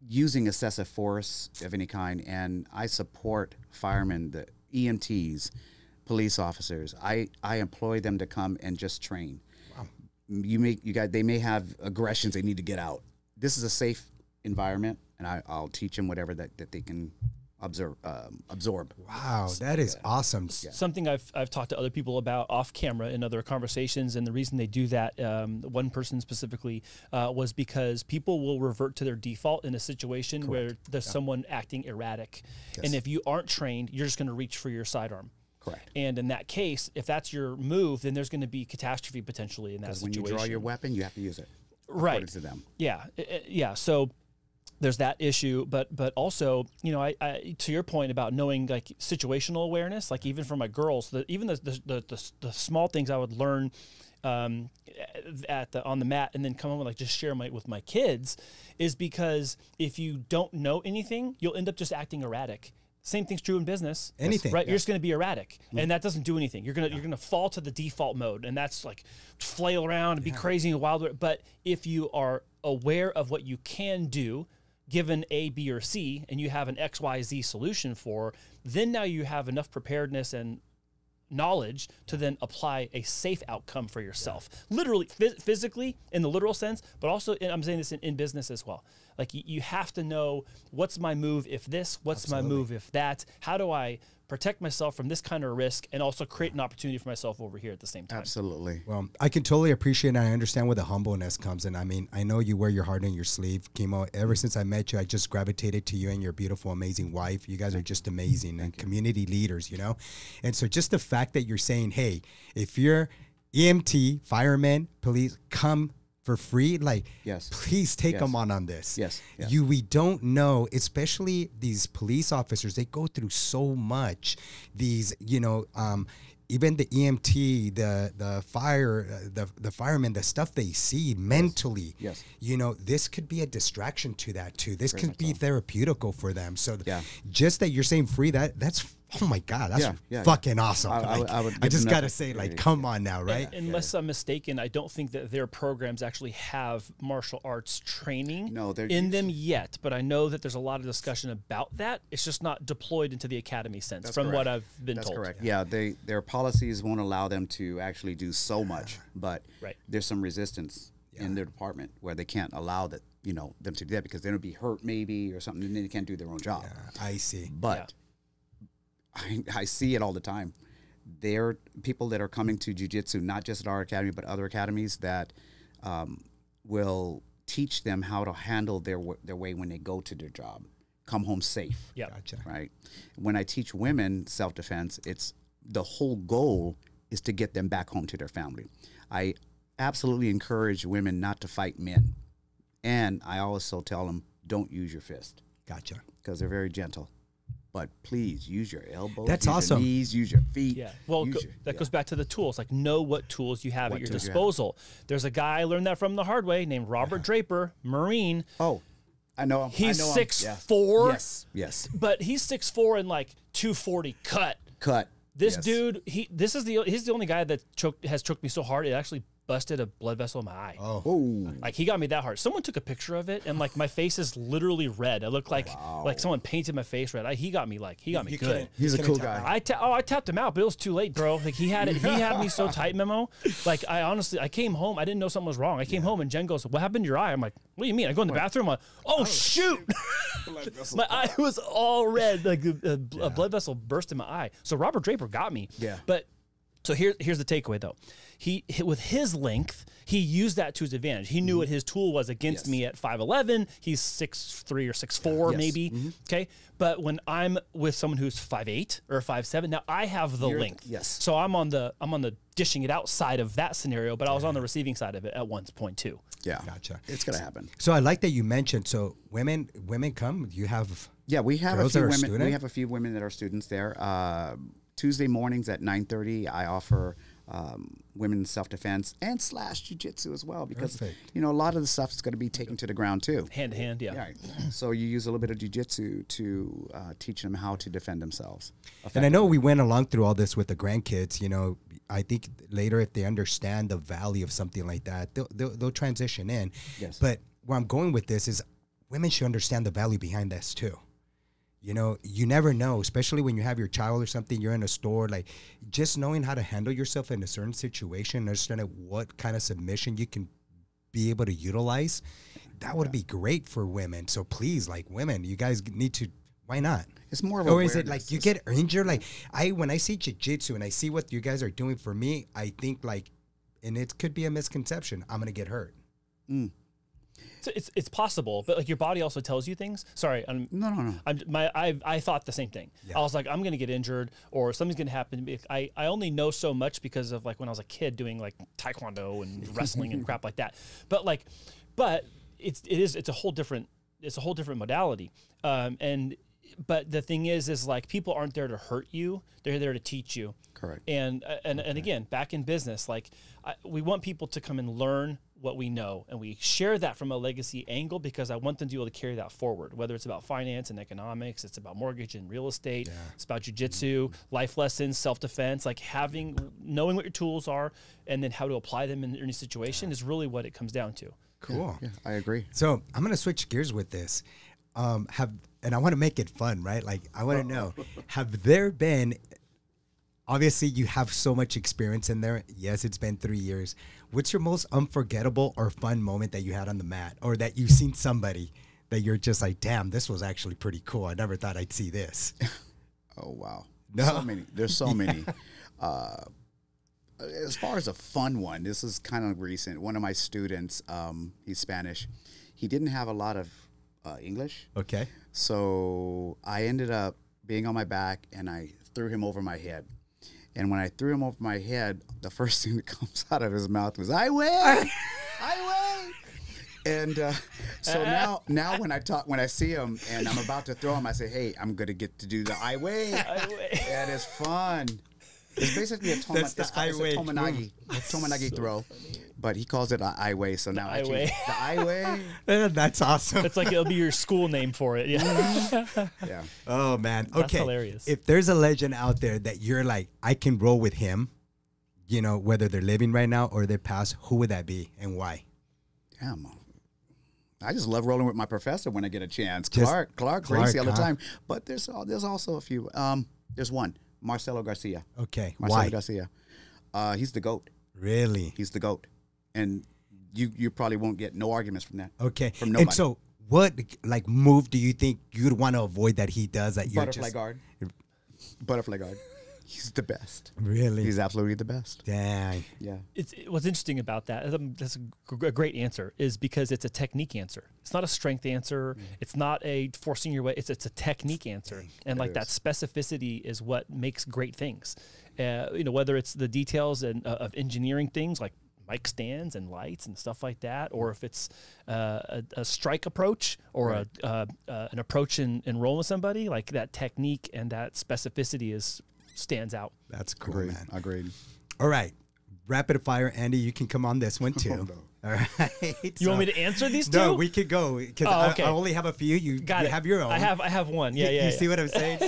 using excessive force of any kind. And I support firemen, the EMTs, police officers. I employ them to come and just train. They may have aggressions they need to get out. This is a safe environment, and I'll teach them whatever that they can absorb. Wow, that is awesome. Yeah. Something I've talked to other people about off camera in other conversations, and the reason they do that, one person specifically, was because people will revert to their default in a situation where there's someone acting erratic. Yes. And if you aren't trained, you're just going to reach for your sidearm. Correct. And in that case, if that's your move, then there's going to be catastrophe potentially in that situation. When you draw your weapon, you have to use it. Right. According to them. Yeah. Yeah. So there's that issue, but also, I to your point about knowing like situational awareness, like even for my girls, even the small things I would learn on the mat and then come home and like just share with my kids, is because if you don't know anything, you'll end up just acting erratic. Same thing's true in business. Anything, right? You're just going to be erratic, and that doesn't do anything. You're gonna fall to the default mode, and that's like flail around and be crazy and wild. But if you are aware of what you can do, given A, B, or C, and you have an X, Y, Z solution for, then now you have enough preparedness and knowledge to then apply a safe outcome for yourself, literally, physically in the literal sense, but also I'm saying this in business as well. Like you have to know, what's my move if this, what's my move if that, how do I protect myself from this kind of risk and also create an opportunity for myself over here at the same time. Absolutely. Well, I can totally appreciate and I understand where the humbleness comes in. I mean, I know you wear your heart on your sleeve, Kimo. Ever since I met you, I just gravitated to you and your beautiful, amazing wife. You guys are just amazing and community leaders, you know? And so just the fact that you're saying, hey, if you're EMT, firemen, police, come for free, like, yes, please take them on this. Yes. We don't know, especially these police officers, they go through so much. These, you know, even the EMT, the fire, the firemen, the stuff they see mentally, yes, you know, this could be a distraction to that too. This could be therapeutical for them. So just that you're saying free, that's, oh my God, that's fucking awesome. I just got to say, like, come on now, right? Unless I'm mistaken, I don't think that their programs actually have martial arts training in them yet, but I know that there's a lot of discussion about that. It's just not deployed into the academy sense, from what I've been told. That's correct. Yeah, their policies won't allow them to actually do so much, but there's some resistance in their department where they can't allow that, you know, them to do that because they're going to be hurt maybe or something, and then they can't do their own job. Yeah, I see. But I see it all the time. There are people that are coming to jiu-jitsu, not just at our academy, but other academies that will teach them how to handle their way when they go to their job, come home safe. Yeah, gotcha. Right. When I teach women self-defense, it's the whole goal is to get them back home to their family. I absolutely encourage women not to fight men, and I also tell them don't use your fist. Gotcha. Because they're very gentle. But please use your elbows. That's use awesome. Your knees, use your feet. Yeah. Well, that goes back to the tools. Like, know what tools you have at your disposal. There's a guy, I learned that from the hard way, named Robert Draper, Marine. Oh, I know him. He's 6'4". Yes. But he's 6'4" and like 240 cut. This dude, he's the only guy that has choked me so hard it actually busted a blood vessel in my eye. Oh. Like, he got me that hard. Someone took a picture of it, and like my face is literally red. I look like someone painted my face red. He got me good. He's a cool guy. I tapped him out, but it was too late, bro. Like, he had me so tight, Memo. Like, I came home, I didn't know something was wrong. I came home and Jen goes, "What happened to your eye?" I'm like, "What do you mean?" I go in the bathroom. I'm like, "Oh shoot!" My eye was all red. Like a blood vessel burst in my eye. So Robert Draper got me. Yeah. But so here's the takeaway though. He with his length, he used that to his advantage. He knew what his tool was against me at 5'11". He's 6'3" or 6'4", maybe. Okay, but when I'm with someone who's 5'8" or 5'7", now I have the length. Yes. So I'm on the dishing it out side of that scenario, but I was on the receiving side of it at one point too. Yeah, gotcha. It's gonna happen. So I like that you mentioned. So women come. You have we have a girls few that are women. student? We have a few women that are students there. Tuesday mornings at 9:30, I offer women's self-defense and / jiu-jitsu as well, because you know a lot of the stuff is going to be taken to the ground too. Hand to hand, yeah. Right. So you use a little bit of jiu-jitsu to teach them how to defend themselves. And I know we went along through all this with the grandkids. You know, I think later if they understand the value of something like that, they'll transition in. Yes. But where I'm going with this is women should understand the value behind this too. You know, you never know, especially when you have your child or something, you're in a store, like just knowing how to handle yourself in a certain situation, understanding what kind of submission you can be able to utilize, that would be great for women. So please, like women, you guys need to, why not? It's more of Or is it like you get injured? Like when I see jiu-jitsu and I see what you guys are doing for me, I think like, and it could be a misconception, I'm going to get hurt. So it's possible, but like your body also tells you things. Sorry, No. I thought the same thing. I was like, I'm gonna get injured or something's gonna happen to me. I only know so much because of like when I was a kid doing like taekwondo and wrestling and crap like that. But it's a whole different modality. But the thing is like people aren't there to hurt you; they're there to teach you. Correct. And again, back in business, like we want people to come and learn what we know, and we share that from a legacy angle because I want them to be able to carry that forward. Whether it's about finance and economics, it's about mortgage and real estate, it's about jiu-jitsu, life lessons, self-defense. Like knowing what your tools are, and then how to apply them in any situation is really what it comes down to. Cool. Yeah, I agree. So I'm gonna switch gears with this. And I want to make it fun, right? Like I want to know, have there been? Obviously, you have so much experience in there. Yes, it's been 3 years. What's your most unforgettable or fun moment that you had on the mat, or that you've seen somebody that you're just like, damn, this was actually pretty cool. I never thought I'd see this. Oh wow. No. So many. There's so many. As far as a fun one, this is kind of recent. One of my students, he's Spanish. He didn't have a lot of English. Okay. So I ended up being on my back, and I threw him over my head. And when I threw him over my head, the first thing that comes out of his mouth was, "I weigh, I weigh." And so now when I see him and I'm about to throw him, I say, "Hey, I'm gonna get to do the I weigh." And it's fun. It's basically a Tomonagi throw, but he calls it an I weigh. So now the I weigh. That's awesome. It's like it'll be your school name for it. Yeah. Yeah. Oh man. That's Okay. hilarious. If there's a legend out there that you're like, I can roll with him, you know, whether they're living right now or they're past, who would that be and why? Damn. I just love rolling with my professor when I get a chance. Clark, crazy all the time. But there's also a few. There's one, Marcelo Garcia. Okay. Marcelo Why? Garcia. He's the GOAT. Really? He's the GOAT. And you probably won't get no arguments from that. Okay. From nobody. And so what like move do you think you'd want to avoid that he does that you're Butterfly guard. Butterfly guard. He's the best. Really? He's absolutely the best. Dang. Yeah. It's what's interesting about that. That's a great answer. Is because it's a technique answer. It's not a strength answer. It's not a forcing your way. It's a technique answer, and like that specificity is what makes great things. You know, whether it's the details and of engineering things like mic stands and lights and stuff like that, or if it's a strike approach or an approach in rolling with somebody, like that technique and that specificity stands out. That's cool, Agreed. man. Agreed. All right. Rapid fire, Andy, you can come on this one too. All right. You want me to answer these two? No, we could go because okay. I only have a few. You have your own. I have one. Yeah, You see what I'm saying?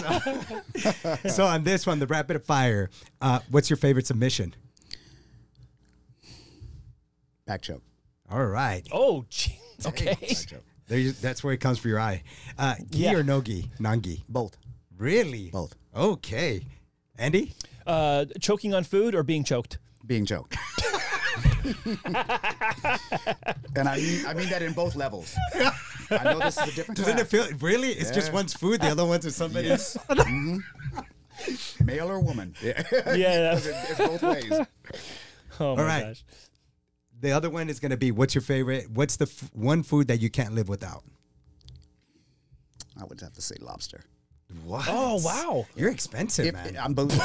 So on this one, the rapid fire, what's your favorite submission? Back choke. All right. Oh, geez. Okay. Back choke. That's where it comes for your eye. Gi or no gi? Non-gi? Both. Really? Both. Okay. Andy? Choking on food or being choked? Being choked. And I mean that in both levels. I know this is a different Doesn't it class. feel really? It's just one's food, the other one's is somebody else. Male or woman. Yeah. Yeah. It's both ways. Oh my right. gosh. The other one is going to be, what's your favorite? What's the one food that you can't live without? I would have to say lobster. What? Oh wow. You're expensive, man. I'm bougie.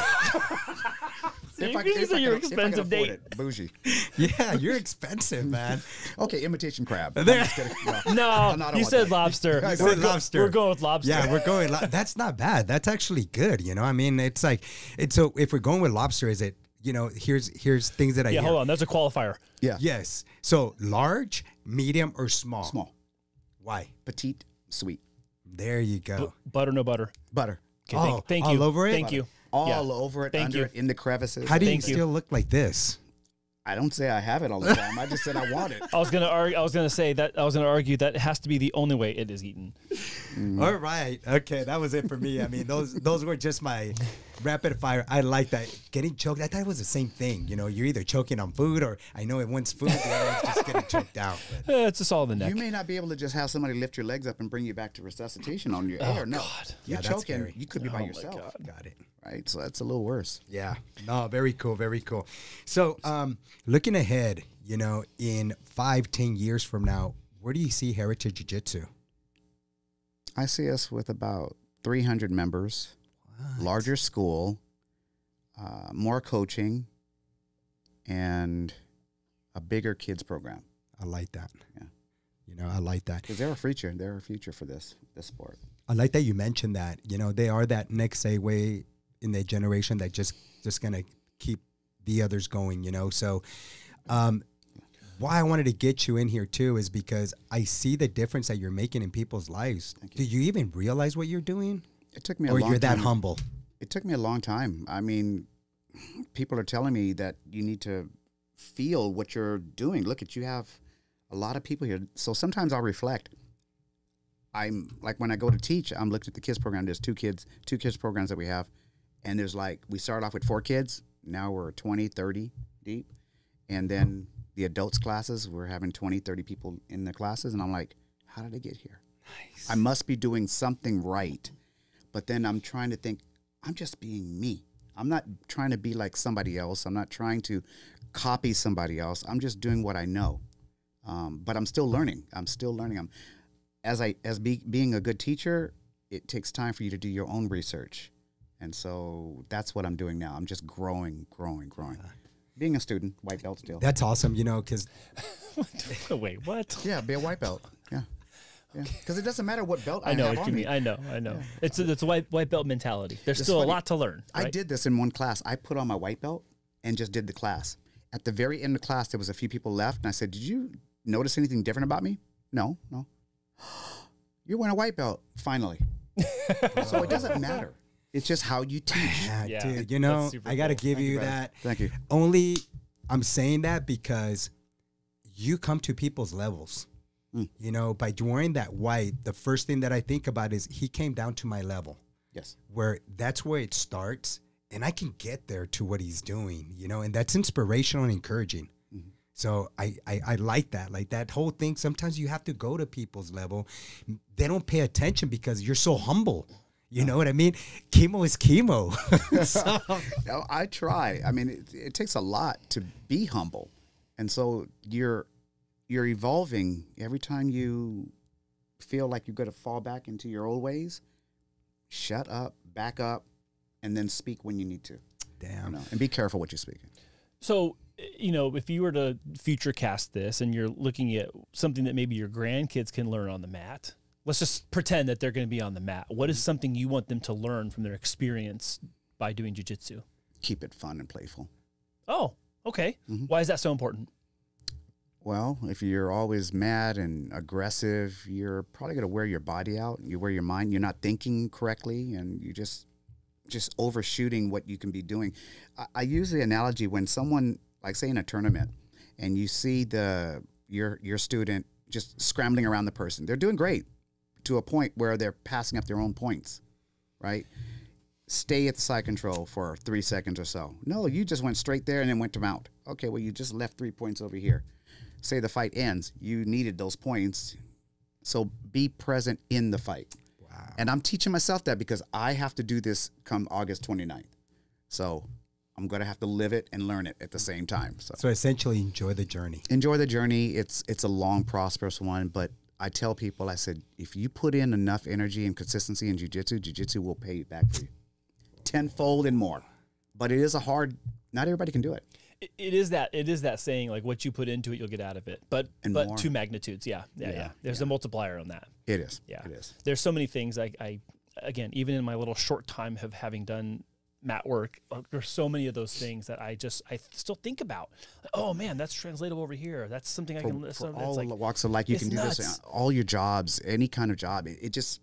These are your expensive date. Bougie. Yeah, you're expensive, man. Okay, imitation crab. There- I'm just kidding. No, I don't you want said that. lobster. I said lobster. We're going with lobster. Yeah, we're going. That's not bad. That's actually good. You know, I mean, it's like, it's so if we're going with lobster, is it? You know, here's things that I Yeah, hear. hold on. There's a qualifier. Yeah. Yes. So large, medium, or small? Small. Why? Petite, sweet. There you go. Butter, no butter. Butter. Okay, Oh, thank all you. over it? Thank you. All Yeah. over it, Thank under you. it, in the crevices. How do you Thank you. still look like this? I don't say I have it all the time. I just said I want it. I was gonna argue that has to be the only way it is eaten. All right. Okay, that was it for me. I mean, those were just my rapid fire. I like that. Getting choked, I thought it was the same thing. You know, you're either choking on food or I know one's food, the other one's just getting choked out. But. It's just all in the neck. You may not be able to just have somebody lift your legs up and bring you back to resuscitation on your air. No. God. You're Yeah, that's choking. scary. You could be by yourself. Got it. Right? So that's a little worse. Yeah. No, very cool. Very cool. So, looking ahead, you know, in 5-10 years from now, where do you see Heritage Jiu-Jitsu? I see us with about 300 members, larger school, more coaching, and a bigger kids program. I like that. Yeah. You know, I like that. Because they're a future. They're a future for this sport. I like that you mentioned that. You know, they are that next way in their generation that just gonna keep the others going. You know, so why I wanted to get you in here too is because I see the difference that you're making in people's lives. Do you even realize what you're doing? It took me a or long you're that time. humble? It took me a long time. I mean, people are telling me that you need to feel what you're doing. Look at you have a lot of people here. So sometimes I'll reflect. I'm like when I go to teach, I'm looking at the kids program. There's two kids programs that we have. And there's like, we started off with 4 kids. Now we're 20, 30 deep. And then the adults classes, we're having 20, 30 people in the classes. And I'm like, how did I get here? Nice. I must be doing something right. But then I'm trying to think, I'm just being me. I'm not trying to be like somebody else. I'm not trying to copy somebody else. I'm just doing what I know. But I'm still learning. Being a good teacher, it takes time for you to do your own research. And so that's what I'm doing now. I'm just growing. Being a student, white belt still. That's awesome, you know, because... Wait, what? Yeah, be a white belt. Yeah. Because it doesn't matter what belt I know have what on you me. mean. I know. Yeah. It's a white belt mentality. There's It's still funny. a lot to learn. Right? I did this in one class. I put on my white belt and just did the class. At the very end of class, there was a few people left, and I said, "Did you notice anything different about me?" No. You're wearing a white belt, finally. So it doesn't matter. It's just how you teach. Yeah, dude, you know, I got to give you that. Thank you. Only I'm saying that because you come to people's levels. You know, by wearing that white, the first thing that I think about is he came down to my level. Yes. Where that's where it starts. And I can get there to what he's doing, you know, and that's inspirational and encouraging. So I like that. Like that whole thing, sometimes you have to go to people's level. They don't pay attention because you're so humble. You know what I mean? Chemo is chemo. So. No, I try. I mean, it takes a lot to be humble. And so you're evolving every time you feel like you're going to fall back into your old ways. Shut up, back up, and then speak when you need to. Damn. You know, and be careful what you're speaking. So, you know, if you were to future cast this and you're looking at something that maybe your grandkids can learn on the mat, let's just pretend that they're going to be on the mat. What is something you want them to learn from their experience by doing jiu-jitsu? Keep it fun and playful. Oh, okay. Why is that so important? Well, if you're always mad and aggressive, you're probably going to wear your body out. You wear your mind. You're not thinking correctly, and you just overshooting what you can be doing. I use the analogy when someone, like say in a tournament, and you see your student just scrambling around the person. They're doing great to a point where they're passing up their own points, right? Stay at the side control for 3 seconds or so. No, you just went straight there and then went to mount. Okay, well, you just left 3 points over here. Say the fight ends, you needed those points, so be present in the fight. Wow. And I'm teaching myself that because I have to do this come August 29th. So I'm going to have to live it and learn it at the same time. So essentially enjoy the journey. Enjoy the journey. It's a long, prosperous one, but I tell people, I said, if you put in enough energy and consistency in jiu-jitsu, jiu-jitsu will pay you back for you. Tenfold and more. But it is not everybody can do it. It is that saying, like what you put into it, you'll get out of it. But more. 2 magnitudes. Yeah. There's a multiplier on that. It is. Yeah. It is. There's so many things I again, even in my little short time of having done mat work, there's so many of those things that I still think about. Oh man, that's translatable over here. That's something I can. For all the walks of life, you can do this. All your jobs, any kind of job, it just,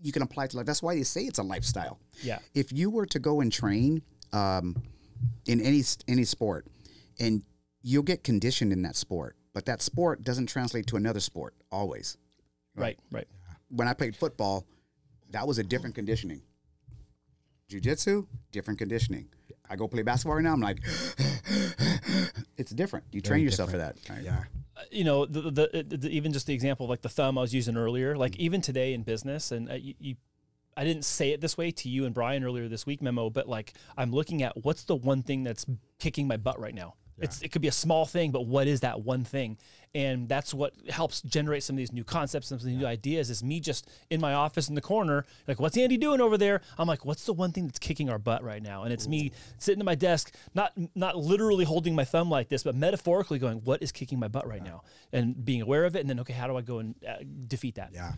you can apply it to life. That's why they say it's a lifestyle. Yeah. If you were to go and train in any sport, and you'll get conditioned in that sport, but that sport doesn't translate to another sport always. Right. When I played football, that was a different conditioning. Jiu-jitsu, different conditioning. I go play basketball right now, I'm like, it's different. You train yourself for that. Right? Yeah. You know, even just the example of like the thumb I was using earlier, like even today in business, and I didn't say it this way to you and Brian earlier this week, Memo, but like I'm looking at what's the one thing that's kicking my butt right now. Yeah. It could be a small thing, but what is that one thing? And that's what helps generate some of these new concepts, some of these new ideas, is me just in my office in the corner, like, what's Andy doing over there? I'm like, what's the one thing that's kicking our butt right now? And it's me sitting at my desk, not literally holding my thumb like this, but metaphorically going, what is kicking my butt right now? And being aware of it, and then, okay, how do I go and defeat that? Yeah.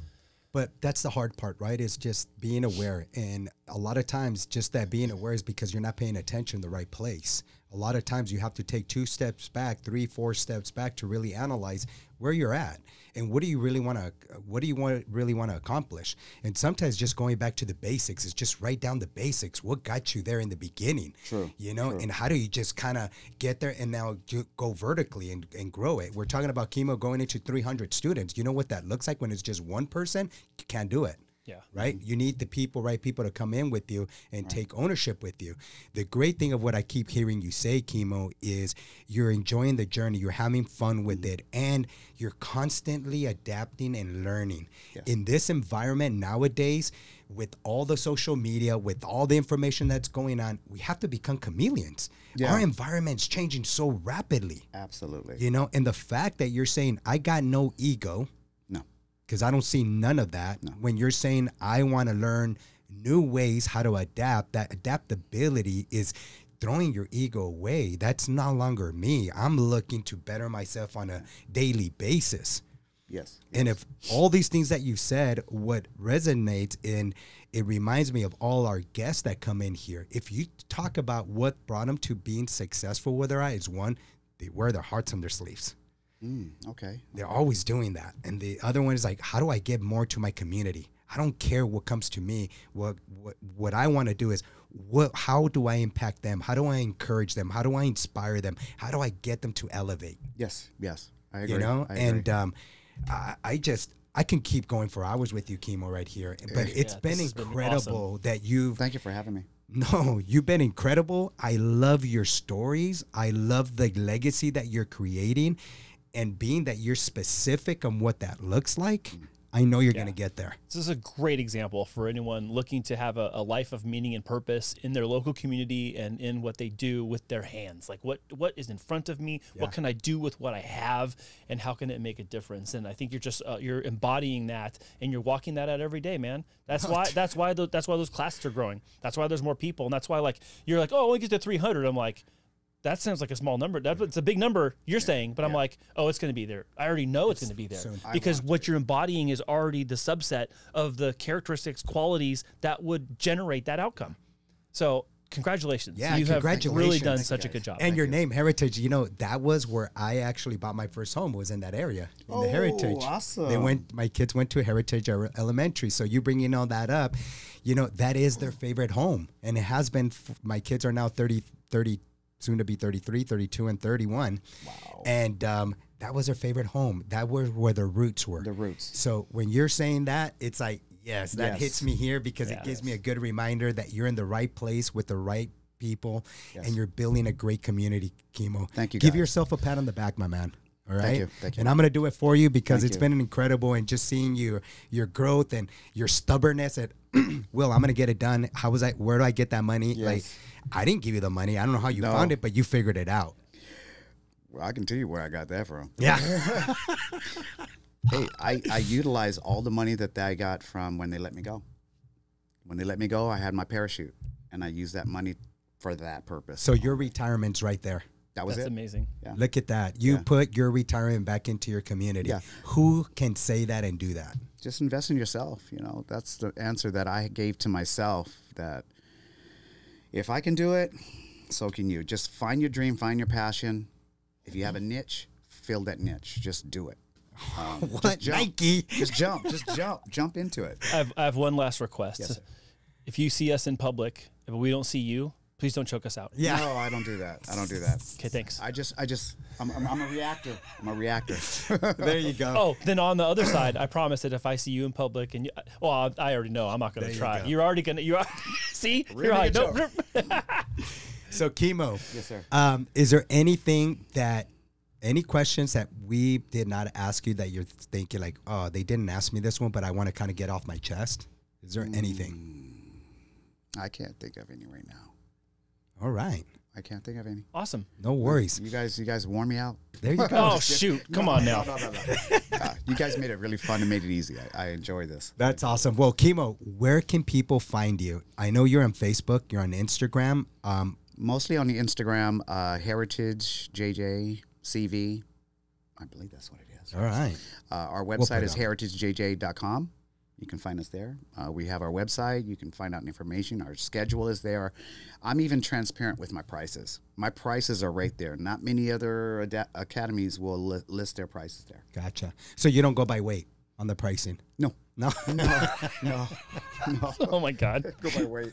But that's the hard part, right? Is just being aware. And a lot of times just that being aware is because you're not paying attention in the right place. A lot of times you have to take 2 steps back, 3, 4 steps back to really analyze where you're at and what do you really want to accomplish. And sometimes just going back to the basics is just write down the basics. What got you there in the beginning? True. You know, and how do you just kind of get there and now go vertically and grow it? We're talking about Kimo going into 300 students. You know what that looks like when it's just one person? You can't do it. Yeah. Right? You need the people, right people to come in with you and take ownership with you. The great thing of what I keep hearing you say, Kimo, is you're enjoying the journey. You're having fun with it. And you're constantly adapting and learning. Yes. In this environment nowadays, with all the social media, with all the information that's going on, we have to become chameleons. Yeah. Our environment's changing so rapidly. Absolutely. You know, and the fact that you're saying, I got no ego, No. because I don't see none of that. No. When you're saying, I want to learn new ways how to adapt, that adaptability is throwing your ego away. That's no longer me. I'm looking to better myself on a daily basis. Yes. And if all these things that you said, what resonates in, it reminds me of all our guests that come in here. If you talk about what brought them to being successful with their eyes, one, they wear their hearts on their sleeves. Okay. They're always doing that. And the other one is like, how do I give more to my community? I don't care what comes to me. What I want to do is, how do I impact them? How do I encourage them? How do I inspire them? How do I get them to elevate? Yes. Yes. I agree. You know, I agree. and I can keep going for hours with you, Kimo, right here. But it's been incredible that you've. Thank you for having me. No, you've been incredible. I love your stories. I love the legacy that you're creating, and being that you're specific on what that looks like. I know you're going to get there. This is a great example for anyone looking to have a life of meaning and purpose in their local community and in what they do with their hands. Like what is in front of me? Yeah. What can I do with what I have, and how can it make a difference? And I think you're just you're embodying that, and you're walking that out every day, man. That's why those classes are growing. That's why there's more people, and that's why like you're like, oh, I only get to 300. I'm like, that sounds like a small number. It's a big number you're saying, but I'm like, oh, it's going to be there. I already know it's going to be there because what you're embodying is already the subset of the characteristics, qualities that would generate that outcome. So congratulations. Yeah, you congratulations. have really done such a good job. And your name, Heritage, you know, that was where I actually bought my first home, was in that area, in the Heritage. Awesome. My kids went to Heritage Elementary. So you bringing all that up, you know, that is their favorite home. And it has been, my kids are now 30, soon to be 33, 32, and 31. Wow. And that was their favorite home. That was where their roots were. The roots. So when you're saying that, it's like, yes, that hits me here because it gives me a good reminder that you're in the right place with the right people and you're building a great community, Kimo. Thank you, Give guys. yourself a pat on the back, my man. All right. Thank you. And I'm going to do it for you because it's been incredible, and just seeing your growth and your stubbornness at, Will, I'm going to get it done. Where do I get that money? Yes. Like, I didn't give you the money. I don't know how you found it, but you figured it out. Well, I can tell you where I got that from. Yeah. Hey, I utilize all the money that I got from when they let me go. When they let me go, I had my parachute, and I used that money for that purpose. So your retirement's right there. That's amazing. Yeah. Look at that. You put your retirement back into your community. Yeah. Who can say that and do that? Just invest in yourself. You know, that's the answer that I gave to myself, that if I can do it, so can you. Just find your dream, find your passion. If you have a niche, fill that niche. Just do it. What? Just jump. Nike? Just jump into it. I have one last request. Yes, sir. If you see us in public, but we don't see you, please don't choke us out. Yeah. No, I don't do that. Okay, thanks. I'm a reactor. I'm a reactor. There you go. Oh, then on the other side, I promise that if I see you in public and I already know I'm not going to try. You're already going to, see? You're like, no. So Kimo. Yes, sir. Is there any questions that we did not ask you that you're thinking like, oh, they didn't ask me this one, but I want to kind of get off my chest? Is there anything? I can't think of any right now. All right. I can't think of any. Awesome. No worries. You guys warm me out. There you go. Oh, shoot. Come on now. No. You guys made it really fun and made it easy. I enjoy this. That's awesome. Well, Kimo, where can people find you? I know you're on Facebook. You're on Instagram. Mostly on the Instagram, Heritage JJ CV. I believe that's what it is. All right. Our website is heritagejj.com. You can find us there. We have our website. You can find out information. Our schedule is there. I'm even transparent with my prices. My prices are right there. Not many other academies will list their prices there. Gotcha. So you don't go by weight on the pricing? No. No. No. Oh my God. Go by weight.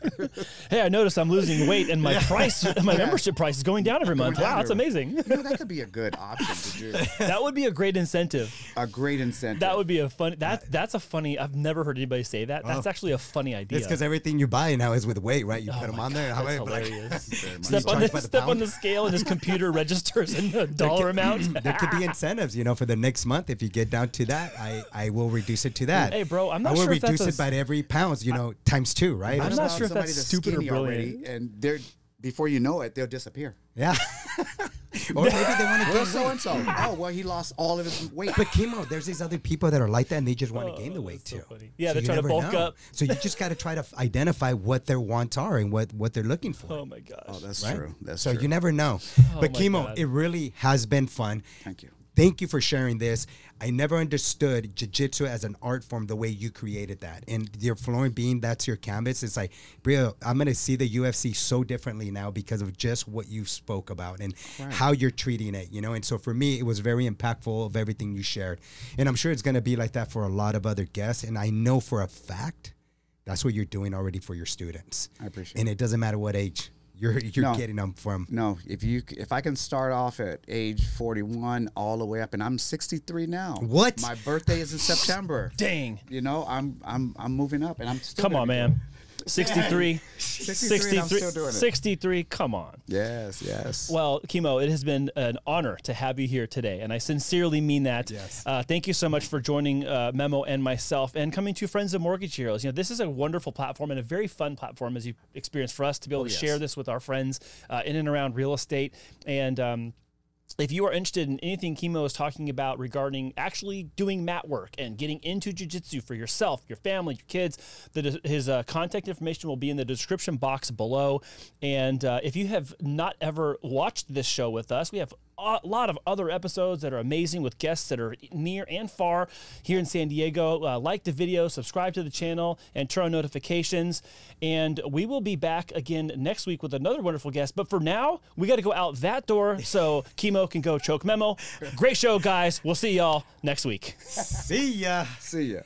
Hey, I noticed I'm losing weight and my price, my membership price is going down every month. Wow, that's amazing. You know, that could be a good option to do. That would be a great incentive. A great incentive. That would be a fun. That's a funny. I've never heard anybody say that. That's actually a funny idea. It's because everything you buy now is with weight, right? You put them on there. That's hilarious. Step on the scale, and his computer registers in the dollar amount. There could be incentives, you know, for the next month. If you get down to that, I will reduce it to that. Hey, bro, I'm not I will sure if reduce that's it by every pound, you know, times 2, right? I'm not sure if that's stupid or brilliant. And they're before you know it, they'll disappear. Yeah. Or maybe they want to gain so and so. Oh, well, he lost all of his weight. But Kimo, there's these other people that are like that, and they just want to gain the weight too. Funny. Yeah, So they're you trying to never bulk know. up. So you just got to try to identify what their wants are and what they're looking for. Oh my gosh. Oh, that's right? true. That's so true. you never know. But my Kimo, God. it really has been fun. Thank you. Thank you for sharing this. I never understood jiu-jitsu as an art form the way you created that. And your flowing bean, that's your canvas. It's like, Brio, I'm going to see the UFC so differently now because of just what you spoke about and how you're treating it, you know? And so for me, it was very impactful of everything you shared. And I'm sure it's going to be like that for a lot of other guests. And I know for a fact, that's what you're doing already for your students. I appreciate it. And it doesn't matter what age. You're getting them from. No, if I can start off at age 41 all the way up, and I'm 63 now. What? My birthday is in September. Dang. You know, I'm moving up, and I'm still. Come on, man. 63. 63, I'm still doing it. 63. Come on. Yes, yes. Well, Kimo, it has been an honor to have you here today, and I sincerely mean that. Yes. Thank you so much for joining Memo and myself and coming to Friends of Mortgage Heroes. You know, this is a wonderful platform and a very fun platform, as you experienced, for us to be able to share this with our friends in and around real estate. And if you are interested in anything Kimo is talking about regarding actually doing mat work and getting into jiu-jitsu for yourself, your family, your kids, his contact information will be in the description box below. And if you have not ever watched this show with us, we have a lot of other episodes that are amazing with guests that are near and far here in San Diego. Like the video, subscribe to the channel, and turn on notifications. And we will be back again next week with another wonderful guest. But for now, we got to go out that door so Kimo can go choke Memo. Great show, guys. We'll see y'all next week. See ya. See ya.